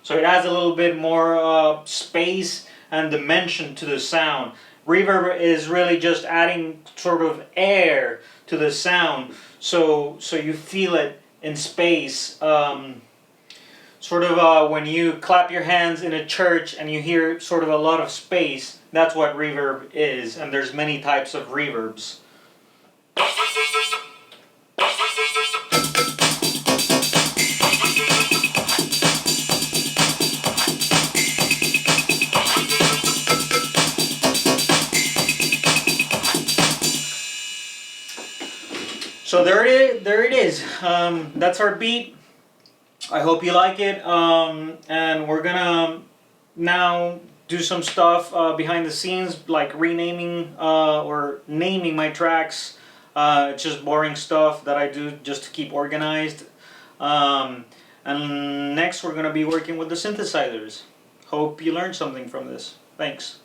So it adds a little bit more space and dimension to the sound. Reverb is really just adding sort of air to the sound, so you feel it in space. Sort of when you clap your hands in a church and you hear sort of a lot of space, that's what reverb is, and there's many types of reverbs. So there it is. That's our beat. I hope you like it. And we're gonna now do some stuff behind the scenes, like renaming or naming my tracks. It's just boring stuff that I do just to keep organized. And next we're going to be working with the synthesizers. Hope you learned something from this. Thanks.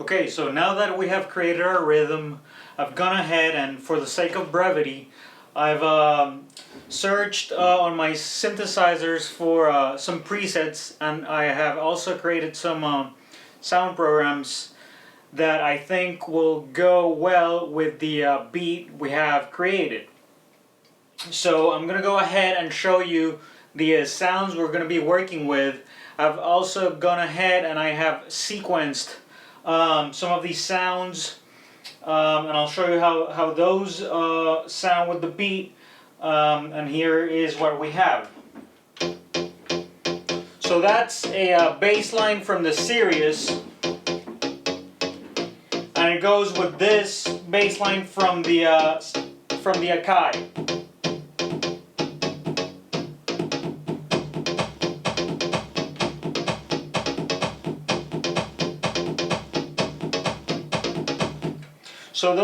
Okay, so now that we have created our rhythm, I've gone ahead and, for the sake of brevity, I've searched on my synthesizers for some presets, and I have also created some sound programs that I think will go well with the beat we have created. So I'm going to go ahead and show you the sounds we're going to be working with. I've also gone ahead and I have sequenced some of these sounds, and I'll show you how those sound with the beat, and here is what we have. So that's a bass line from the Sirius, and it goes with this bass line from the Akai. So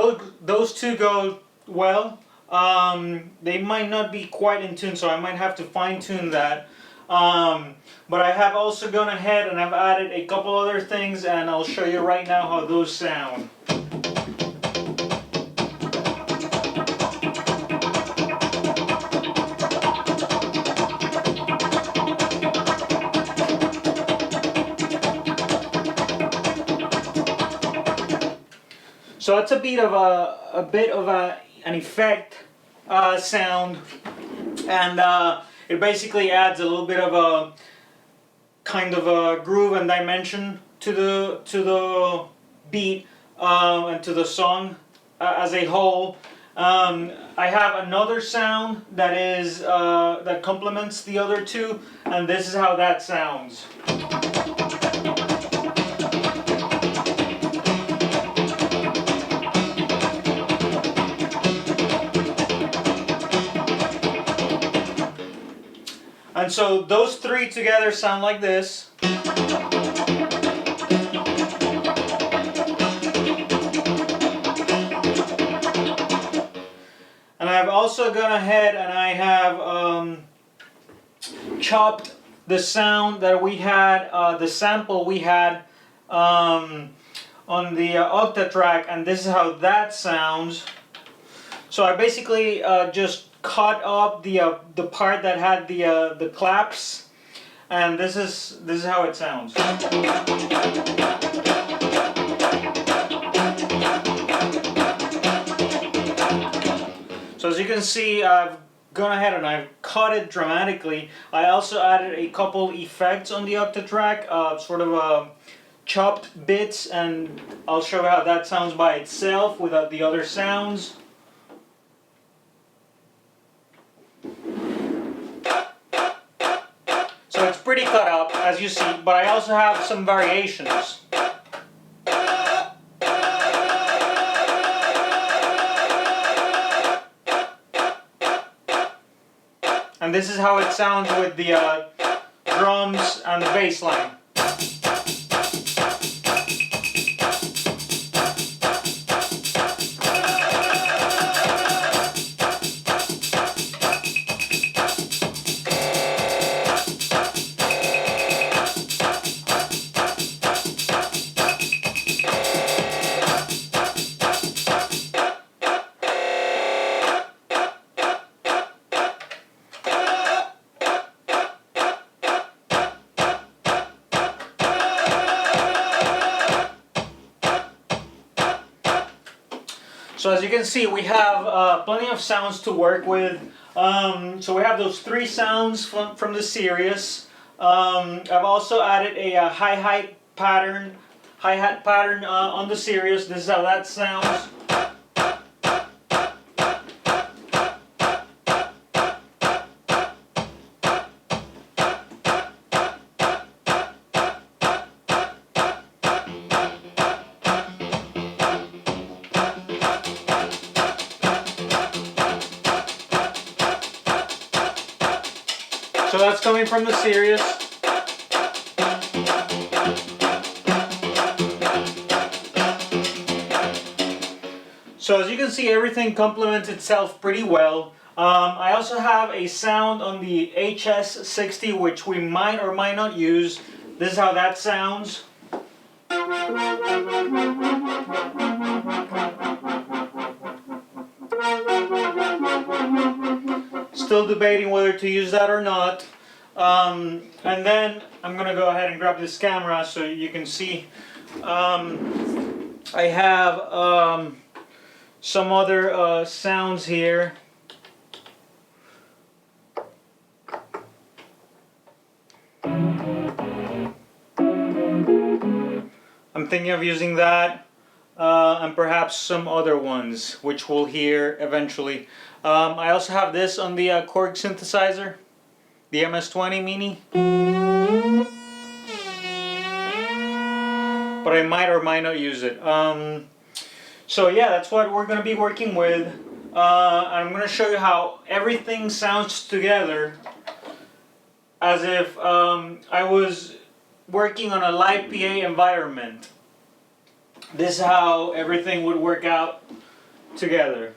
those two go well. They might not be quite in tune, so I might have to fine tune that. But I have also gone ahead and I've added a couple other things, and I'll show you right now how those sound. So it's a bit of an effect sound, and it basically adds a little bit of a kind of a groove and dimension to the beat and to the song as a whole. I have another sound that is that complements the other two, and this is how that sounds. And so those three together sound like this. And I've also gone ahead and I have chopped the sound that we had, the sample we had on the Octatrack, and this is how that sounds. So I basically just cut up the part that had the claps, and this is how it sounds. So as you can see, I've gone ahead and I've cut it dramatically. I also added a couple effects on the Octatrack, sort of chopped bits, and I'll show you how that sounds by itself without the other sounds. So it's pretty cut up, as you see, but I also have some variations. And this is how it sounds with the drums and the bass line. So as you can see, we have plenty of sounds to work with. So we have those three sounds from the Sirius. I've also added a hi-hat pattern on the Sirius. This is how that sounds. So that's coming from the Sirius. So as you can see, everything complements itself pretty well. I also have a sound on the HS60 which we might or might not use. This is how that sounds. Still debating whether to use that or not. And then I'm gonna go ahead and grab this camera so you can see. I have some other sounds here. I'm thinking of using that and perhaps some other ones which we'll hear eventually. I also have this on the Korg synthesizer, the MS-20 Mini. But I might or might not use it. So yeah, that's what we're going to be working with. I'm going to show you how everything sounds together as if I was working on a live PA environment. This is how everything would work out together.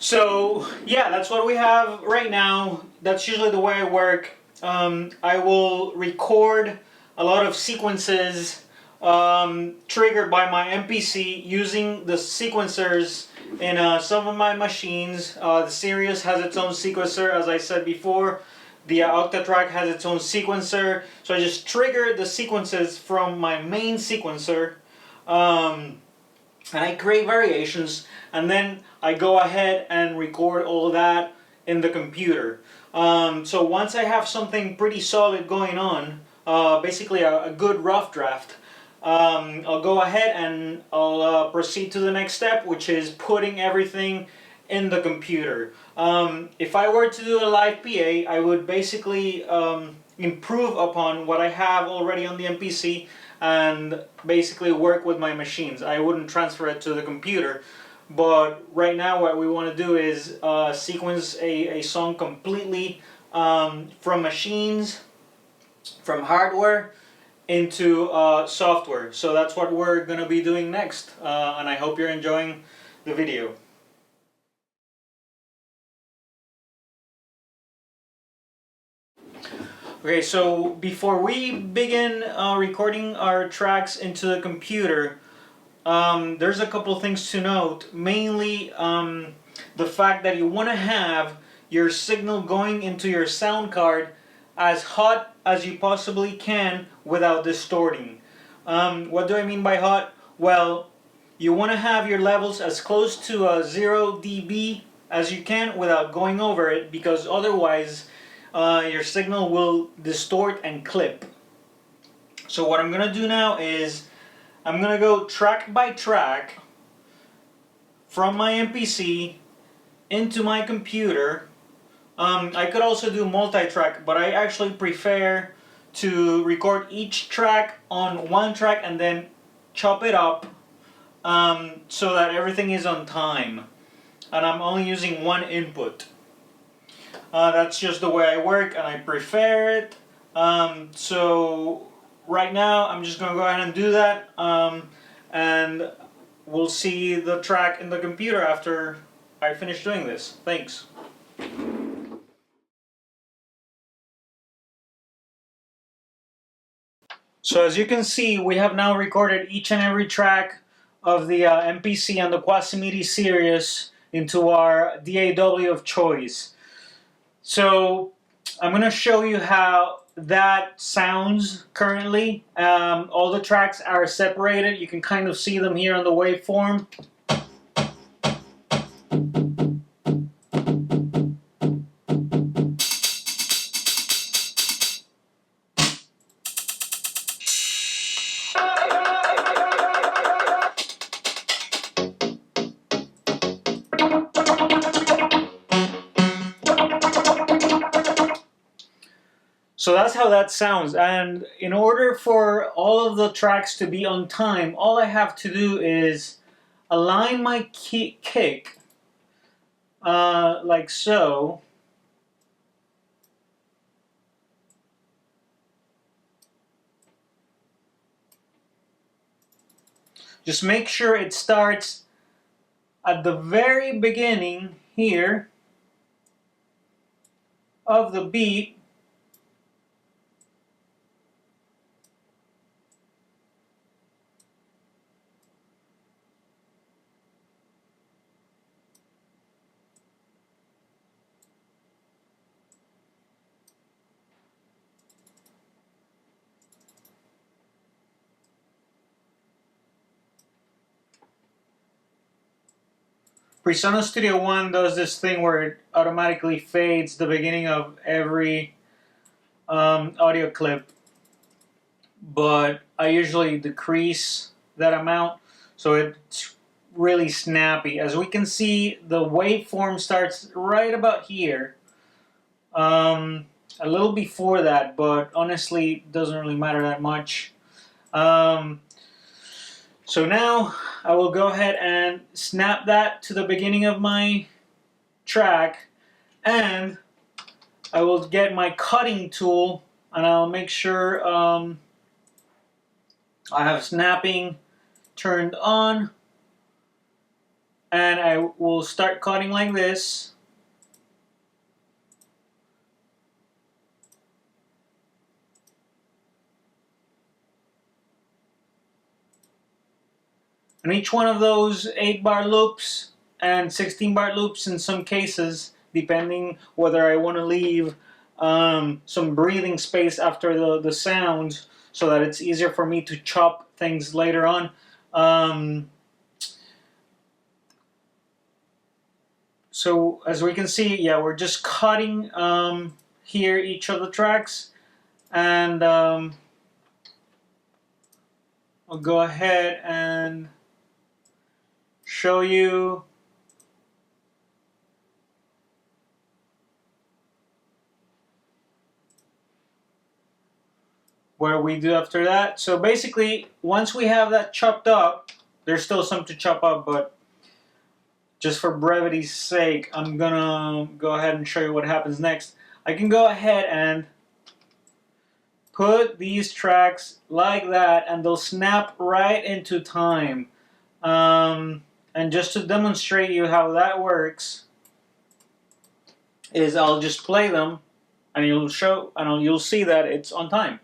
So yeah, that's what we have right now. That's usually the way I work. I will record a lot of sequences triggered by my MPC using the sequencers in some of my machines. The Sirius has its own sequencer, as I said before. The Octatrack has its own sequencer. So I just trigger the sequences from my main sequencer. And I create variations, and then I go ahead and record all of that in the computer. So once I have something pretty solid going on, basically a good rough draft, I'll go ahead and I'll proceed to the next step, which is putting everything in the computer. If I were to do a live PA, I would basically improve upon what I have already on the MPC and basically work with my machines. I wouldn't transfer it to the computer, but right now what we want to do is sequence a song completely from machines, from hardware into software. So that's what we're going to be doing next, and I hope you're enjoying the video. Okay, so before we begin recording our tracks into the computer, there's a couple things to note. Mainly the fact that you want to have your signal going into your sound card as hot as you possibly can without distorting. What do I mean by hot? Well, you want to have your levels as close to 0 dB as you can without going over it, because otherwise your signal will distort and clip. So what I'm going to do now is I'm going to go track by track from my MPC into my computer. I could also do multi-track, but I actually prefer to record each track on one track and then chop it up so that everything is on time. And I'm only using one input. That's just the way I work and I prefer it. So right now I'm just going to go ahead and do that. And we'll see the track in the computer after I finish doing this. Thanks. So as you can see, we have now recorded each and every track of the MPC and the Quasimidi Sirius into our DAW of choice. So I'm going to show you how that sounds currently. All the tracks are separated. You can kind of see them here on the waveform. So that's how that sounds, and in order for all of the tracks to be on time, all I have to do is align my kick like so. Just make sure it starts at the very beginning here of the beat. Presonus Studio One does this thing where it automatically fades the beginning of every audio clip, but I usually decrease that amount so it's really snappy. As we can see, the waveform starts right about here, a little before that, but honestly it doesn't really matter that much. So now I will go ahead and snap that to the beginning of my track, and I will get my cutting tool and I'll make sure I have snapping turned on, and I will start cutting like this. And each one of those 8-bar loops and 16-bar loops in some cases, depending whether I want to leave some breathing space after the sounds so that it's easier for me to chop things later on. So as we can see, yeah, we're just cutting here each of the tracks, and I'll go ahead and show you what we do after that. So basically, once we have that chopped up, there's still some to chop up, but just for brevity's sake, I'm gonna go ahead and show you what happens next. I can go ahead and put these tracks like that, and they'll snap right into time. And just to demonstrate you how that works, is I'll just play them, and you'll see that it's on time.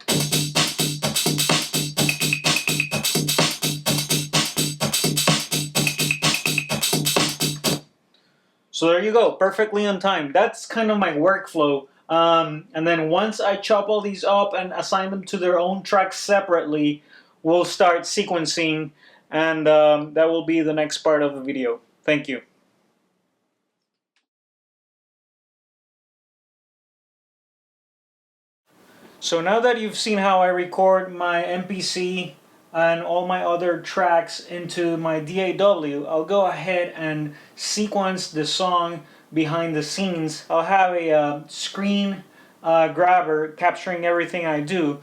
So there you go, perfectly on time. That's kind of my workflow. And then once I chop all these up and assign them to their own tracks separately, we'll start sequencing, and that will be the next part of the video. Thank you. So now that you've seen how I record my MPC and all my other tracks into my DAW, I'll go ahead and sequence the song behind the scenes. I'll have a screen grabber capturing everything I do,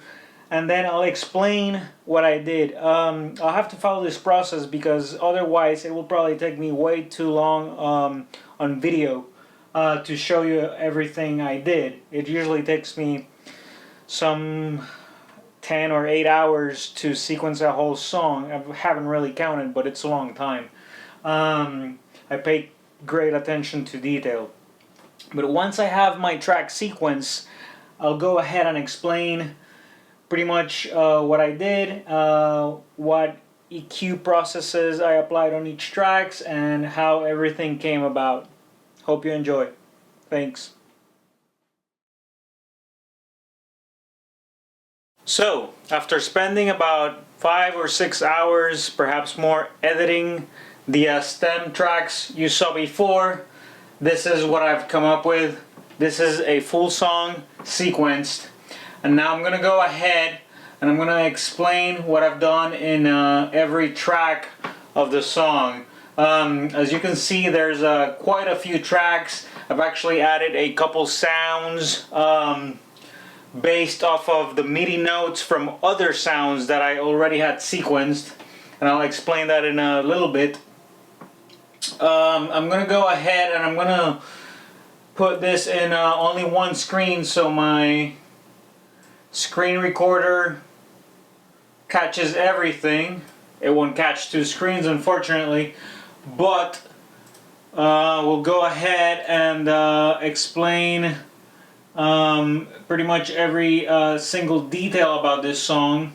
and then I'll explain what I did. I'll have to follow this process because otherwise it will probably take me way too long on video to show you everything I did. It usually takes me some 10 or 8 hours to sequence a whole song. I haven't really counted, but it's a long time. I pay great attention to detail. But once I have my track sequence, I'll go ahead and explain pretty much what I did, what EQ processes I applied on each tracks, and how everything came about. Hope you enjoy. Thanks. So, after spending about 5 or 6 hours, perhaps more, editing the stem tracks you saw before, this is what I've come up with. This is a full song sequenced. And now I'm going to go ahead and I'm going to explain what I've done in every track of the song. As you can see, there's quite a few tracks. I've actually added a couple sounds based off of the MIDI notes from other sounds that I already had sequenced, and I'll explain that in a little bit. I'm gonna go ahead and I'm gonna put this in only one screen so my screen recorder catches everything. It won't catch two screens, unfortunately, but we'll go ahead and explain pretty much every single detail about this song.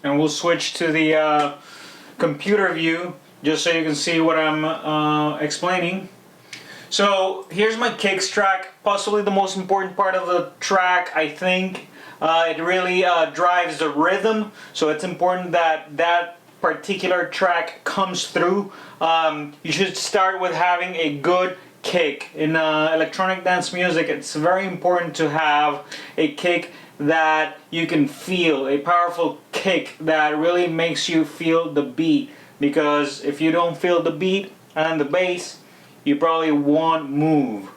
And we'll switch to the computer view just so you can see what I'm explaining. So here's my kicks track, possibly the most important part of the track, I think. It really drives the rhythm, so it's important that that particular track comes through. You should start with having a good kick. In electronic dance music, it's very important to have a kick that you can feel, a powerful kick that really makes you feel the beat, because if you don't feel the beat and the bass, you probably won't move.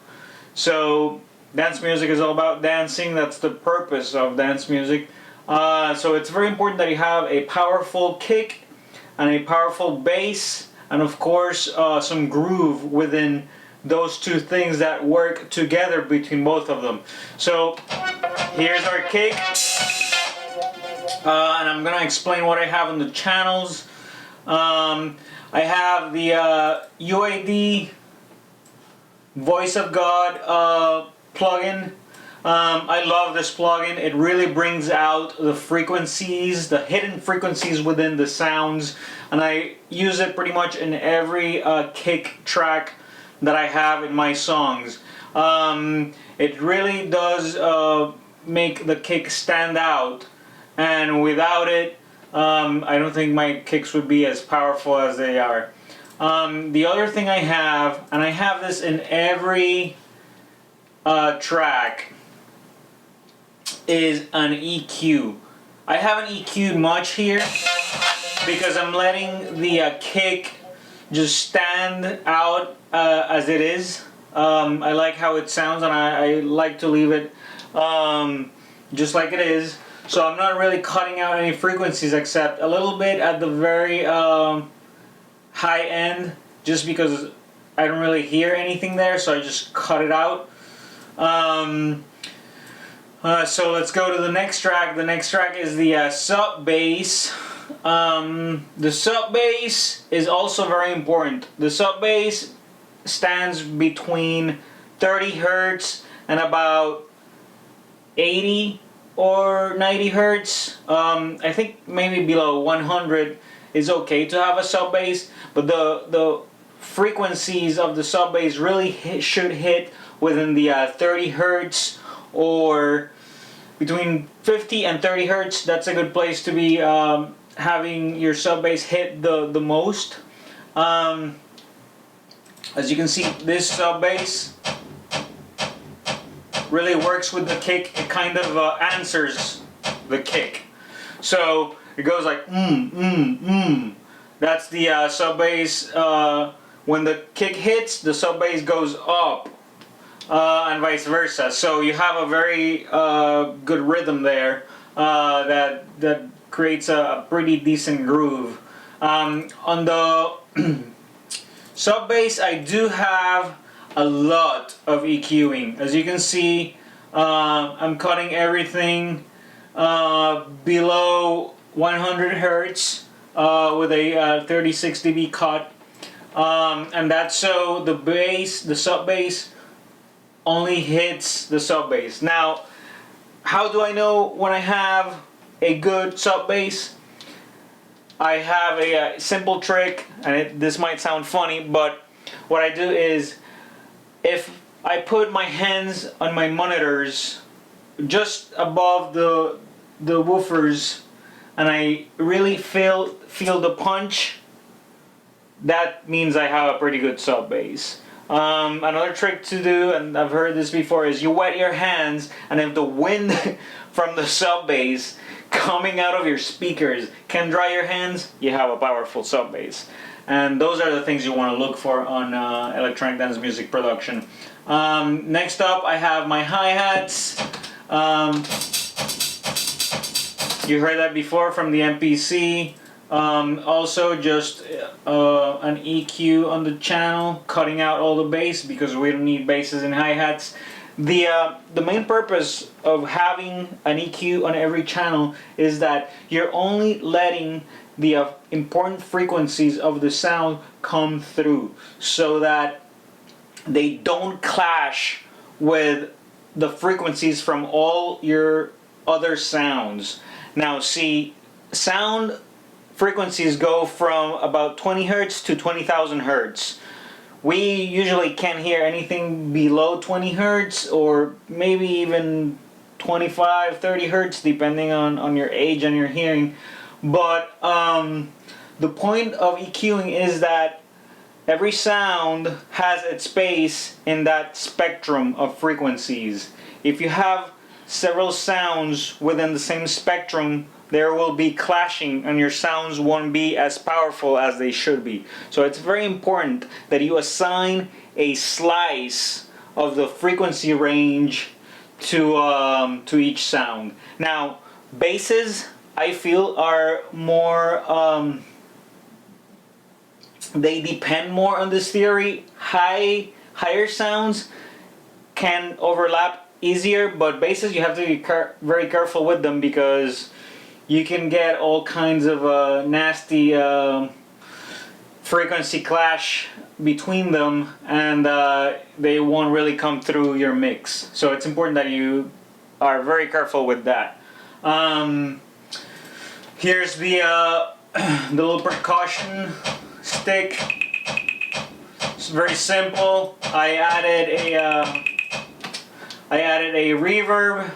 So dance music is all about dancing. That's the purpose of dance music. So it's very important that you have a powerful kick and a powerful bass, and of course some groove within those two things that work together between both of them. So here's our kick, and I'm gonna explain what I have on the channels. I have the UAD Voice of God plugin. I love this plugin. It really brings out the frequencies, the hidden frequencies within the sounds, and I use it pretty much in every kick track that I have in my songs. It really does make the kick stand out, and without it, I don't think my kicks would be as powerful as they are. The other thing I have, and I have this in every track, is an EQ. I haven't EQ'd much here because I'm letting the kick just stand out as it is. I like how it sounds, and I like to leave it just like it is. So I'm not really cutting out any frequencies except a little bit at the very high end, just because I don't really hear anything there, so I just cut it out. So let's go to the next track. The next track is the sub bass. The sub bass is also very important. The sub bass stands between 30 Hertz and about 80 or 90 hertz. I think maybe below 100 is okay to have a sub bass, but the frequencies of the sub bass really should hit within the 30 hertz or between 50 and 30 hertz. That's a good place to be having your sub bass hit the most. As you can see, this sub bass really works with the kick. It kind of answers the kick. So it goes like That's the sub bass. When the kick hits, the sub bass goes up, and vice versa. So you have a very good rhythm there that creates a pretty decent groove. On the sub bass, I do have a lot of EQing. As you can see, I'm cutting everything below 100 hertz with a 36 dB cut, and that's so the sub bass only hits the sub bass. Now, how do I know when I have a good sub bass? I have a simple trick, and this might sound funny, but what I do is, if I put my hands on my monitors just above the woofers and I really feel the punch, that means I have a pretty good sub bass. Another trick to do, and I've heard this before, is you wet your hands, and if the wind from the sub bass coming out of your speakers can dry your hands, you have a powerful sub bass. And those are the things you want to look for on electronic dance music production. Next up, I have my hi-hats. You heard that before from the MPC. Also just an EQ on the channel, cutting out all the bass because we don't need basses and hi-hats. The main purpose of having an EQ on every channel is that you're only letting the important frequencies of the sound come through, so that they don't clash with the frequencies from all your other sounds. Now see, sound frequencies go from about 20 hertz to 20,000 hertz. We usually can't hear anything below 20 hertz, or maybe even 25, 30 hertz, depending on your age and your hearing. But the point of EQing is that every sound has its space in that spectrum of frequencies. If you have several sounds within the same spectrum, there will be clashing and your sounds won't be as powerful as they should be. So it's very important that you assign a slice of the frequency range to each sound. Now, basses, I feel, are more, they depend more on this theory. Higher sounds can overlap easier, but basses, you have to be very careful with them, because you can get all kinds of nasty frequency clash between them, and they won't really come through your mix. So it's important that you are very careful with that. Here's the little percussion stick. It's very simple. I added a reverb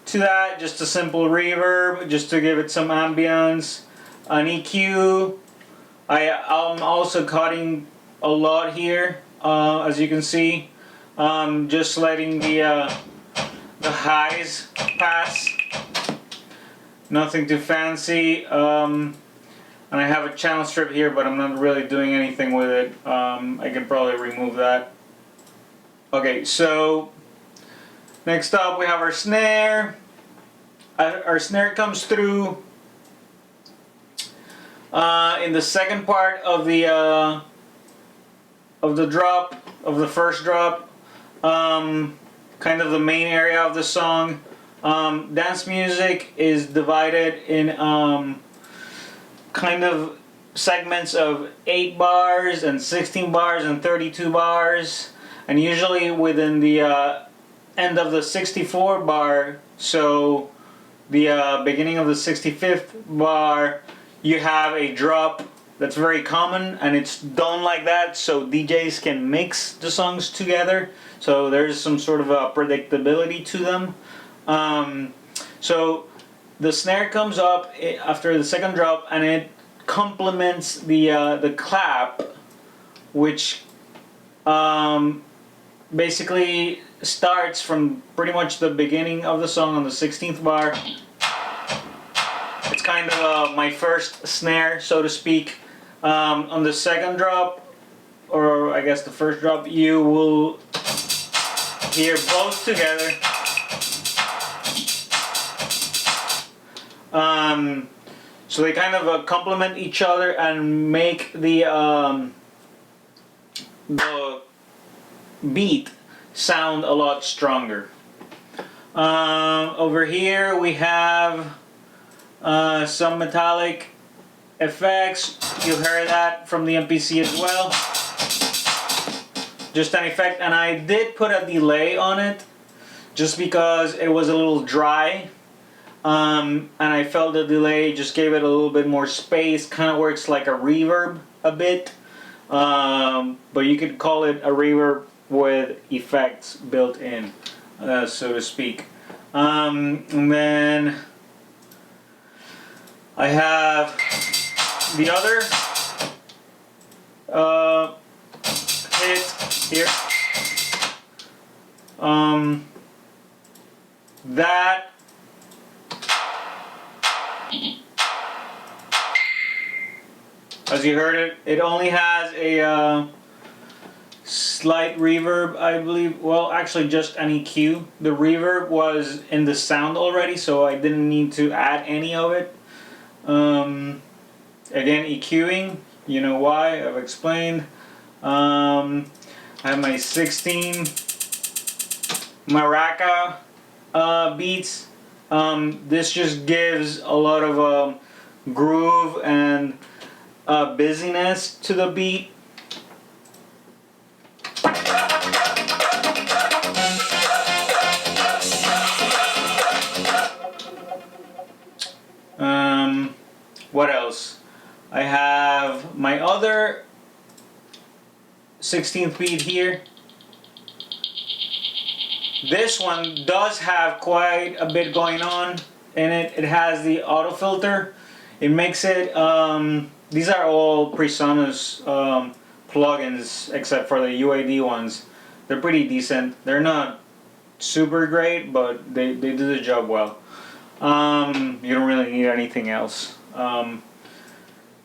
to that, just a simple reverb, just to give it some ambience. An EQ. I'm also cutting a lot here, as you can see. Just letting the highs pass. Nothing too fancy. And I have a channel strip here, but I'm not really doing anything with it. I can probably remove that. Okay, so next up we have our snare. Our snare comes through in the second part of the drop, of the first drop, kind of the main area of the song. Dance music is divided in kind of segments of 8 bars and 16 bars and 32 bars, and usually within the end of the 64 bar, so the beginning of the 65th bar, you have a drop that's very common, and it's done like that so DJs can mix the songs together. So there's some sort of a predictability to them. So the snare comes up after the second drop, and it complements the clap, which basically starts from pretty much the beginning of the song on the 16th bar. It's kind of my first snare, so to speak. On the second drop, or I guess the first drop, you will hear both together. So they kind of complement each other and make the beat sound a lot stronger. Over here we have some metallic effects. You heard that from the MPC as well. Just an effect, and I did put a delay on it just because it was a little dry. And I felt the delay just gave it a little bit more space. Kind of works like a reverb a bit. But you could call it a reverb with effects built in, so to speak. And then I have the other hit here. That as you heard it, it only has a slight reverb, I believe. Well, actually just an EQ. The reverb was in the sound already, so I didn't need to add any of it. Again, EQing, you know why, I've explained. I have my 16 maraca beats. This just gives a lot of groove and busyness to the beat. What else? I have my other 16th beat here. This one does have quite a bit going on in it. It has the auto filter. It makes it, these are all PreSonus plugins except for the UAD ones. They're pretty decent. They're not super great, but they do the job well. You don't really need anything else.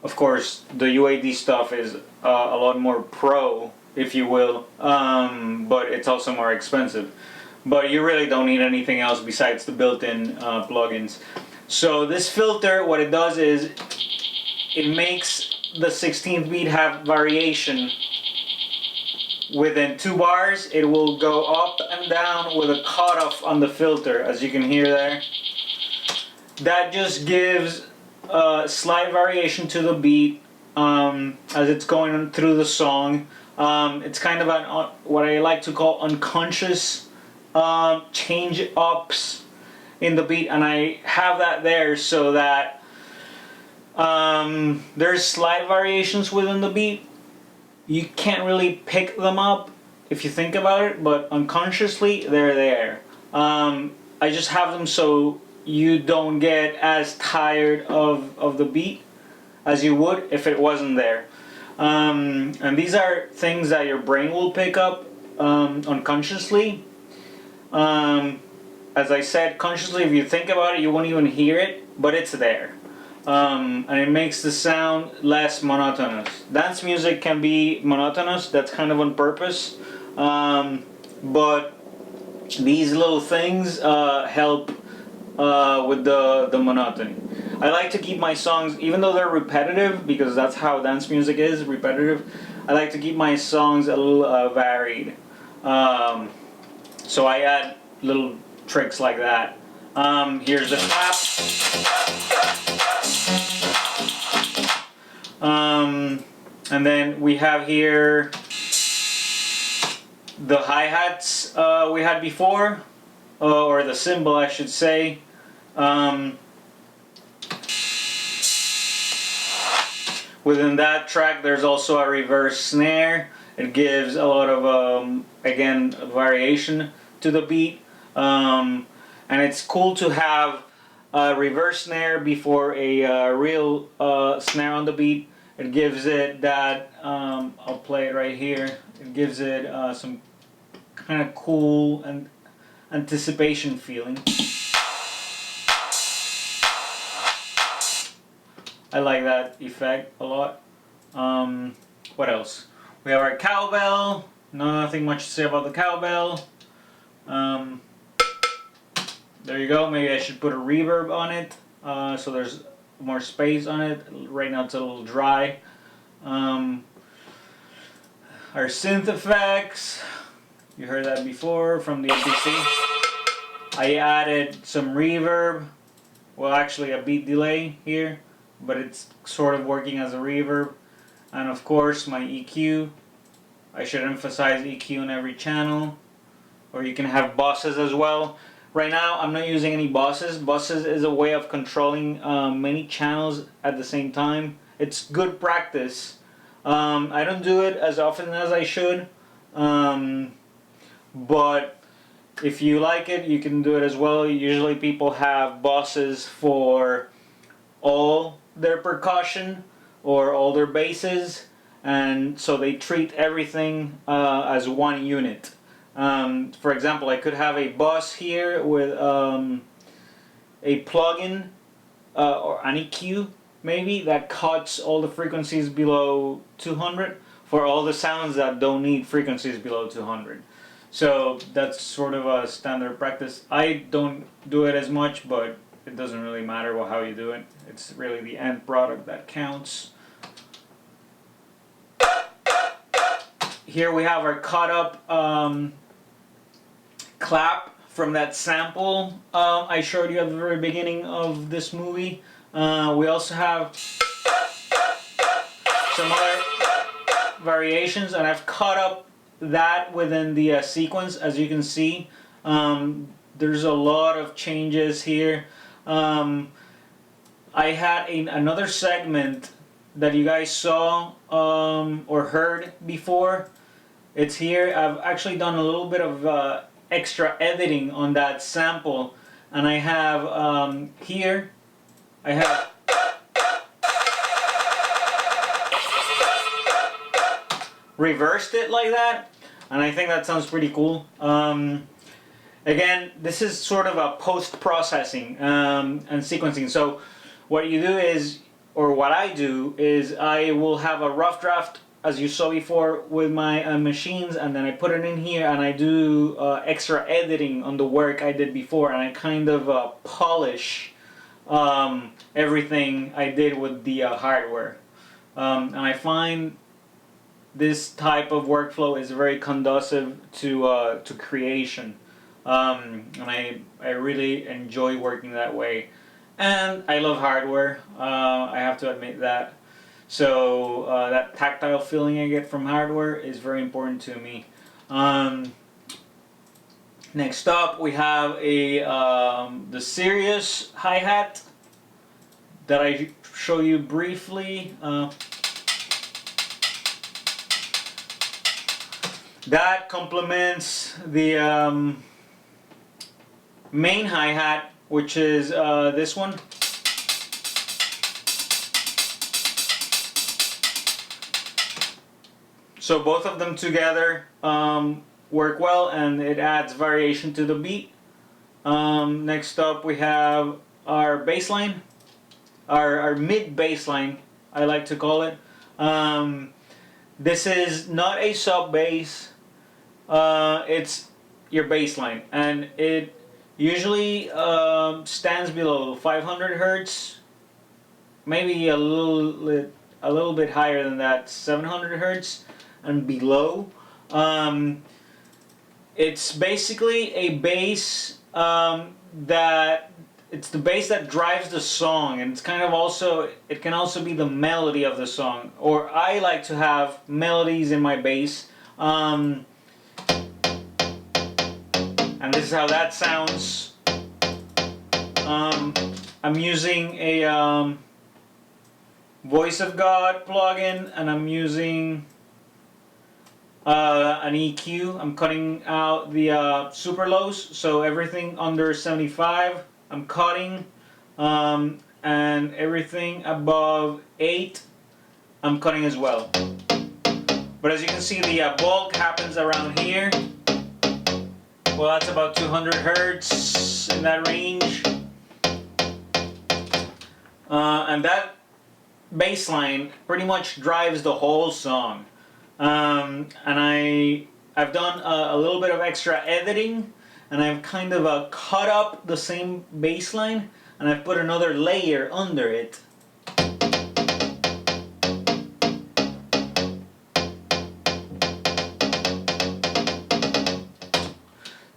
Of course, the UAD stuff is a lot more pro, if you will, but it's also more expensive. But you really don't need anything else besides the built-in plugins. So this filter, what it does is it makes the 16th beat have variation. Within 2 bars, it will go up and down with a cutoff on the filter, as you can hear there. That just gives a slight variation to the beat as it's going through the song. It's kind of what I like to call unconscious change ups in the beat, and I have that there so that there's slight variations within the beat. You can't really pick them up if you think about it, but unconsciously they're there. I just have them so you don't get as tired of the beat as you would if it wasn't there. And these are things that your brain will pick up unconsciously. As I said, consciously, if you think about it, you won't even hear it, but it's there. And it makes the sound less monotonous. Dance music can be monotonous, that's kind of on purpose. But these little things help with the monotony. I like to keep my songs, even though they're repetitive, because that's how dance music is, repetitive, I like to keep my songs a little varied. So I add little tricks like that. Here's the clap. And then we have here the hi-hats we had before, or the cymbal I should say. Within that track, there's also a reverse snare. It gives a lot of, again, variation to the beat. And it's cool to have a reverse snare before a real snare on the beat. It gives it that, I'll play it right here. It gives it some kind of cool and anticipation feeling. I like that effect a lot. What else? We have our cowbell. Nothing much to say about the cowbell. There you go. Maybe I should put a reverb on it so there's more space on it. Right now it's a little dry. Our synth effects. You heard that before from the MPC. I added some reverb. Well, actually a beat delay here, but it's sort of working as a reverb. And of course my EQ. I should emphasize EQ in every channel. Or you can have bosses as well. Right now I'm not using any bosses. Bosses is a way of controlling many channels at the same time. It's good practice. I don't do it as often as I should. But if you like it, you can do it as well. Usually people have bosses for all their percussion or all their basses, and so they treat everything as one unit. For example, I could have a bus here with a plugin or an EQ maybe that cuts all the frequencies below 200 for all the sounds that don't need frequencies below 200. So that's sort of a standard practice. I don't do it as much, but it doesn't really matter how you do it. It's really the end product that counts. Here we have our cut up clap from that sample I showed you at the very beginning of this movie. We also have some other variations, and I've cut up that within the sequence. As you can see, there's a lot of changes here. I had another segment that you guys saw or heard before. It's here. I've actually done a little bit of extra editing on that sample, and I have here I have reversed it like that, and I think that sounds pretty cool. Again, this is sort of a post-processing and sequencing. So what you do is, or what I do is, I will have a rough draft, as you saw before, with my machines, and then I put it in here and I do extra editing on the work I did before, and I kind of polish everything I did with the hardware. And I find this type of workflow is very conducive to creation. And I really enjoy working that way. And I love hardware, I have to admit that. So that tactile feeling I get from hardware is very important to me. Next up we have the Sirius hi-hat that I show you briefly. That complements the main hi-hat, which is this one. So both of them together work well, and it adds variation to the beat. Next up we have our bass line, our mid bass line, I like to call it. This is not a sub bass, it's your bass line, and it usually stands below 500 hertz, maybe a little bit higher than that, 700 hertz and below. It's basically a bass it's the bass that drives the song, and it's kind of also, it can also be the melody of the song, or I like to have melodies in my bass. And this is how that sounds. I'm using a Voice of God plugin, and I'm using an EQ. I'm cutting out the super lows, so everything under 75 I'm cutting, and everything above 8 I'm cutting as well. But as you can see, the bulk happens around here. Well, that's about 200 hertz, in that range. And that bass line pretty much drives the whole song. And I've done a little bit of extra editing, and I've kind of cut up the same bass line, and I've put another layer under it.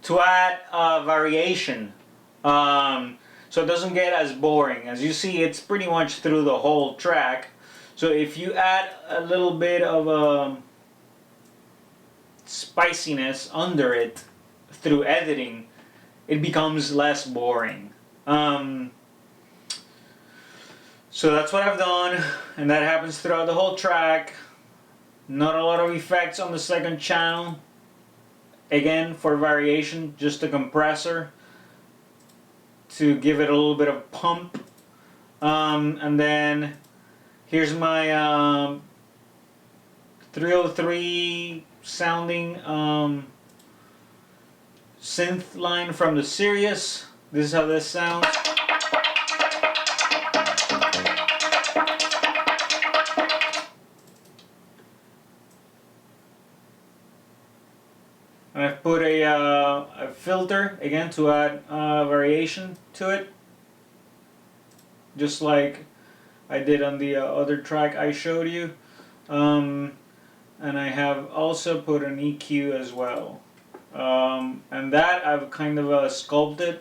To add variation, so it doesn't get as boring. As you see, it's pretty much through the whole track. So if you add a little bit of spiciness under it through editing, it becomes less boring. So that's what I've done, and that happens throughout the whole track. Not a lot of effects on the second channel. Again, for variation, just a compressor to give it a little bit of pump. And then here's my 303 sounding synth line from the Sirius. This is how this sounds. And I've put a filter again to add variation to it, just like I did on the other track I showed you. And I have also put an EQ as well. And that I've kind of sculpted,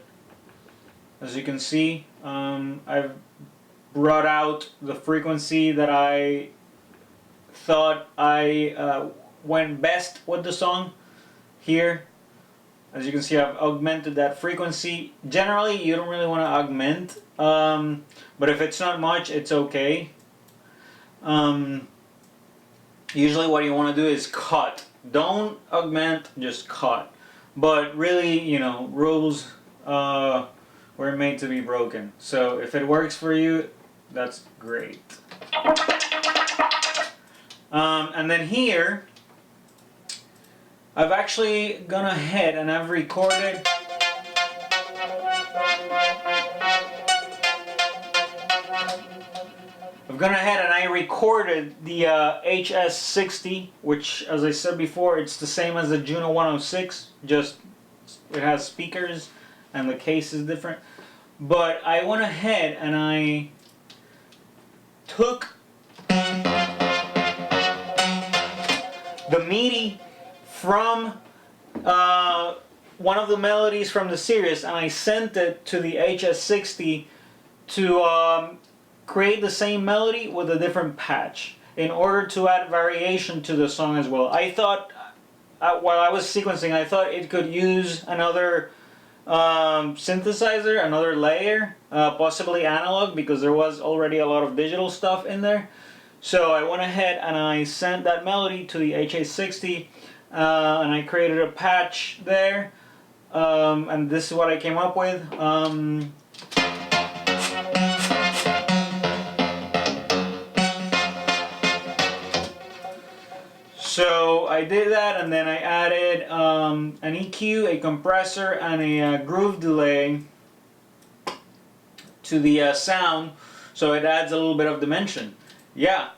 as you can see. I've brought out the frequency that I thought I went best with the song. Here, as you can see, I've augmented that frequency. Generally, you don't really want to augment, but if it's not much, it's okay. Usually what you want to do is cut. Don't augment, just cut. But really, you know, rules were made to be broken. So if it works for you, that's great. And then here, I've actually gone ahead and I've recorded the HS60, which, as I said before, it's the same as the Juno 106, just it has speakers and the case is different. But I went ahead and I took the MIDI from one of the melodies from the Sirius, and I sent it to the HS60 to create the same melody with a different patch in order to add variation to the song as well. I thought, while I was sequencing, I thought it could use another synthesizer, another layer, possibly analog, because there was already a lot of digital stuff in there. So I went ahead and I sent that melody to the HS60, and I created a patch there, and this is what I came up with. So I did that, and then I added an EQ, a compressor, and a groove delay to the sound, so it adds a little bit of dimension. Yeah.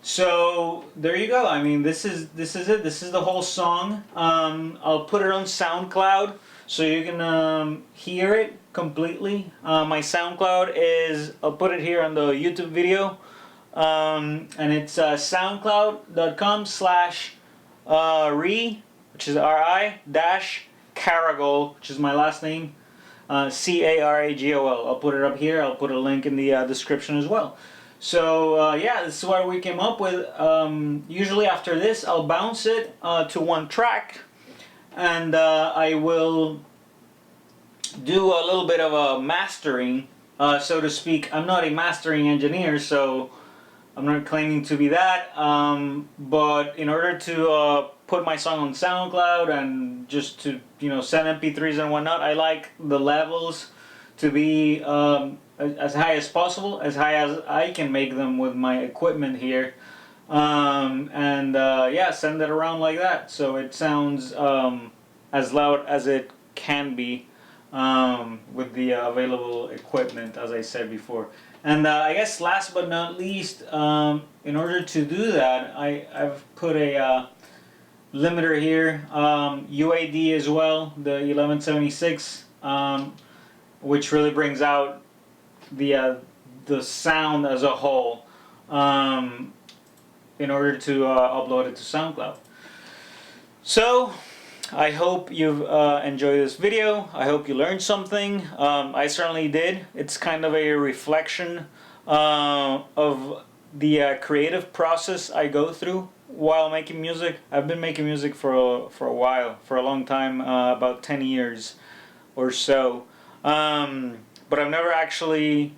So there you go. I mean, this is it. This is the whole song. I'll put it on SoundCloud so you can hear it completely. My SoundCloud is, I'll put it here on the YouTube video, and it's soundcloud.com/ri, which is RI dash Caragol, which is my last name, Caragol. I'll put it up here. I'll put a link in the description as well. So yeah, this is what we came up with. Usually after this, I'll bounce it to one track, and I will do a little bit of a mastering, so to speak. I'm not a mastering engineer, so I'm not claiming to be that. But in order to put my song on SoundCloud and just to send MP3s and whatnot, I like the levels to be as high as possible, as high as I can make them with my equipment here. Yeah, send it around like that so it sounds as loud as it can be with the available equipment, as I said before. And I guess last but not least, in order to do that, I've put a limiter here, UAD as well, the 1176, which really brings out the sound as a whole, in order to upload it to SoundCloud. So I hope you've enjoyed this video. I hope you learned something. I certainly did. It's kind of a reflection of the creative process I go through while making music. I've been making music for a while, for a long time, about 10 years or so. But I've never actually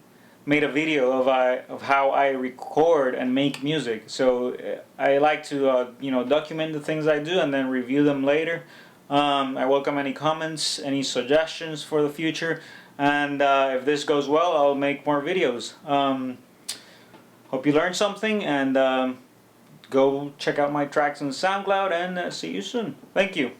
made a video of how I record and make music. So I like to document the things I do and then review them later. I welcome any comments, any suggestions for the future, and if this goes well, I'll make more videos. Hope you learned something, and go check out my tracks on SoundCloud, and see you soon. Thank you.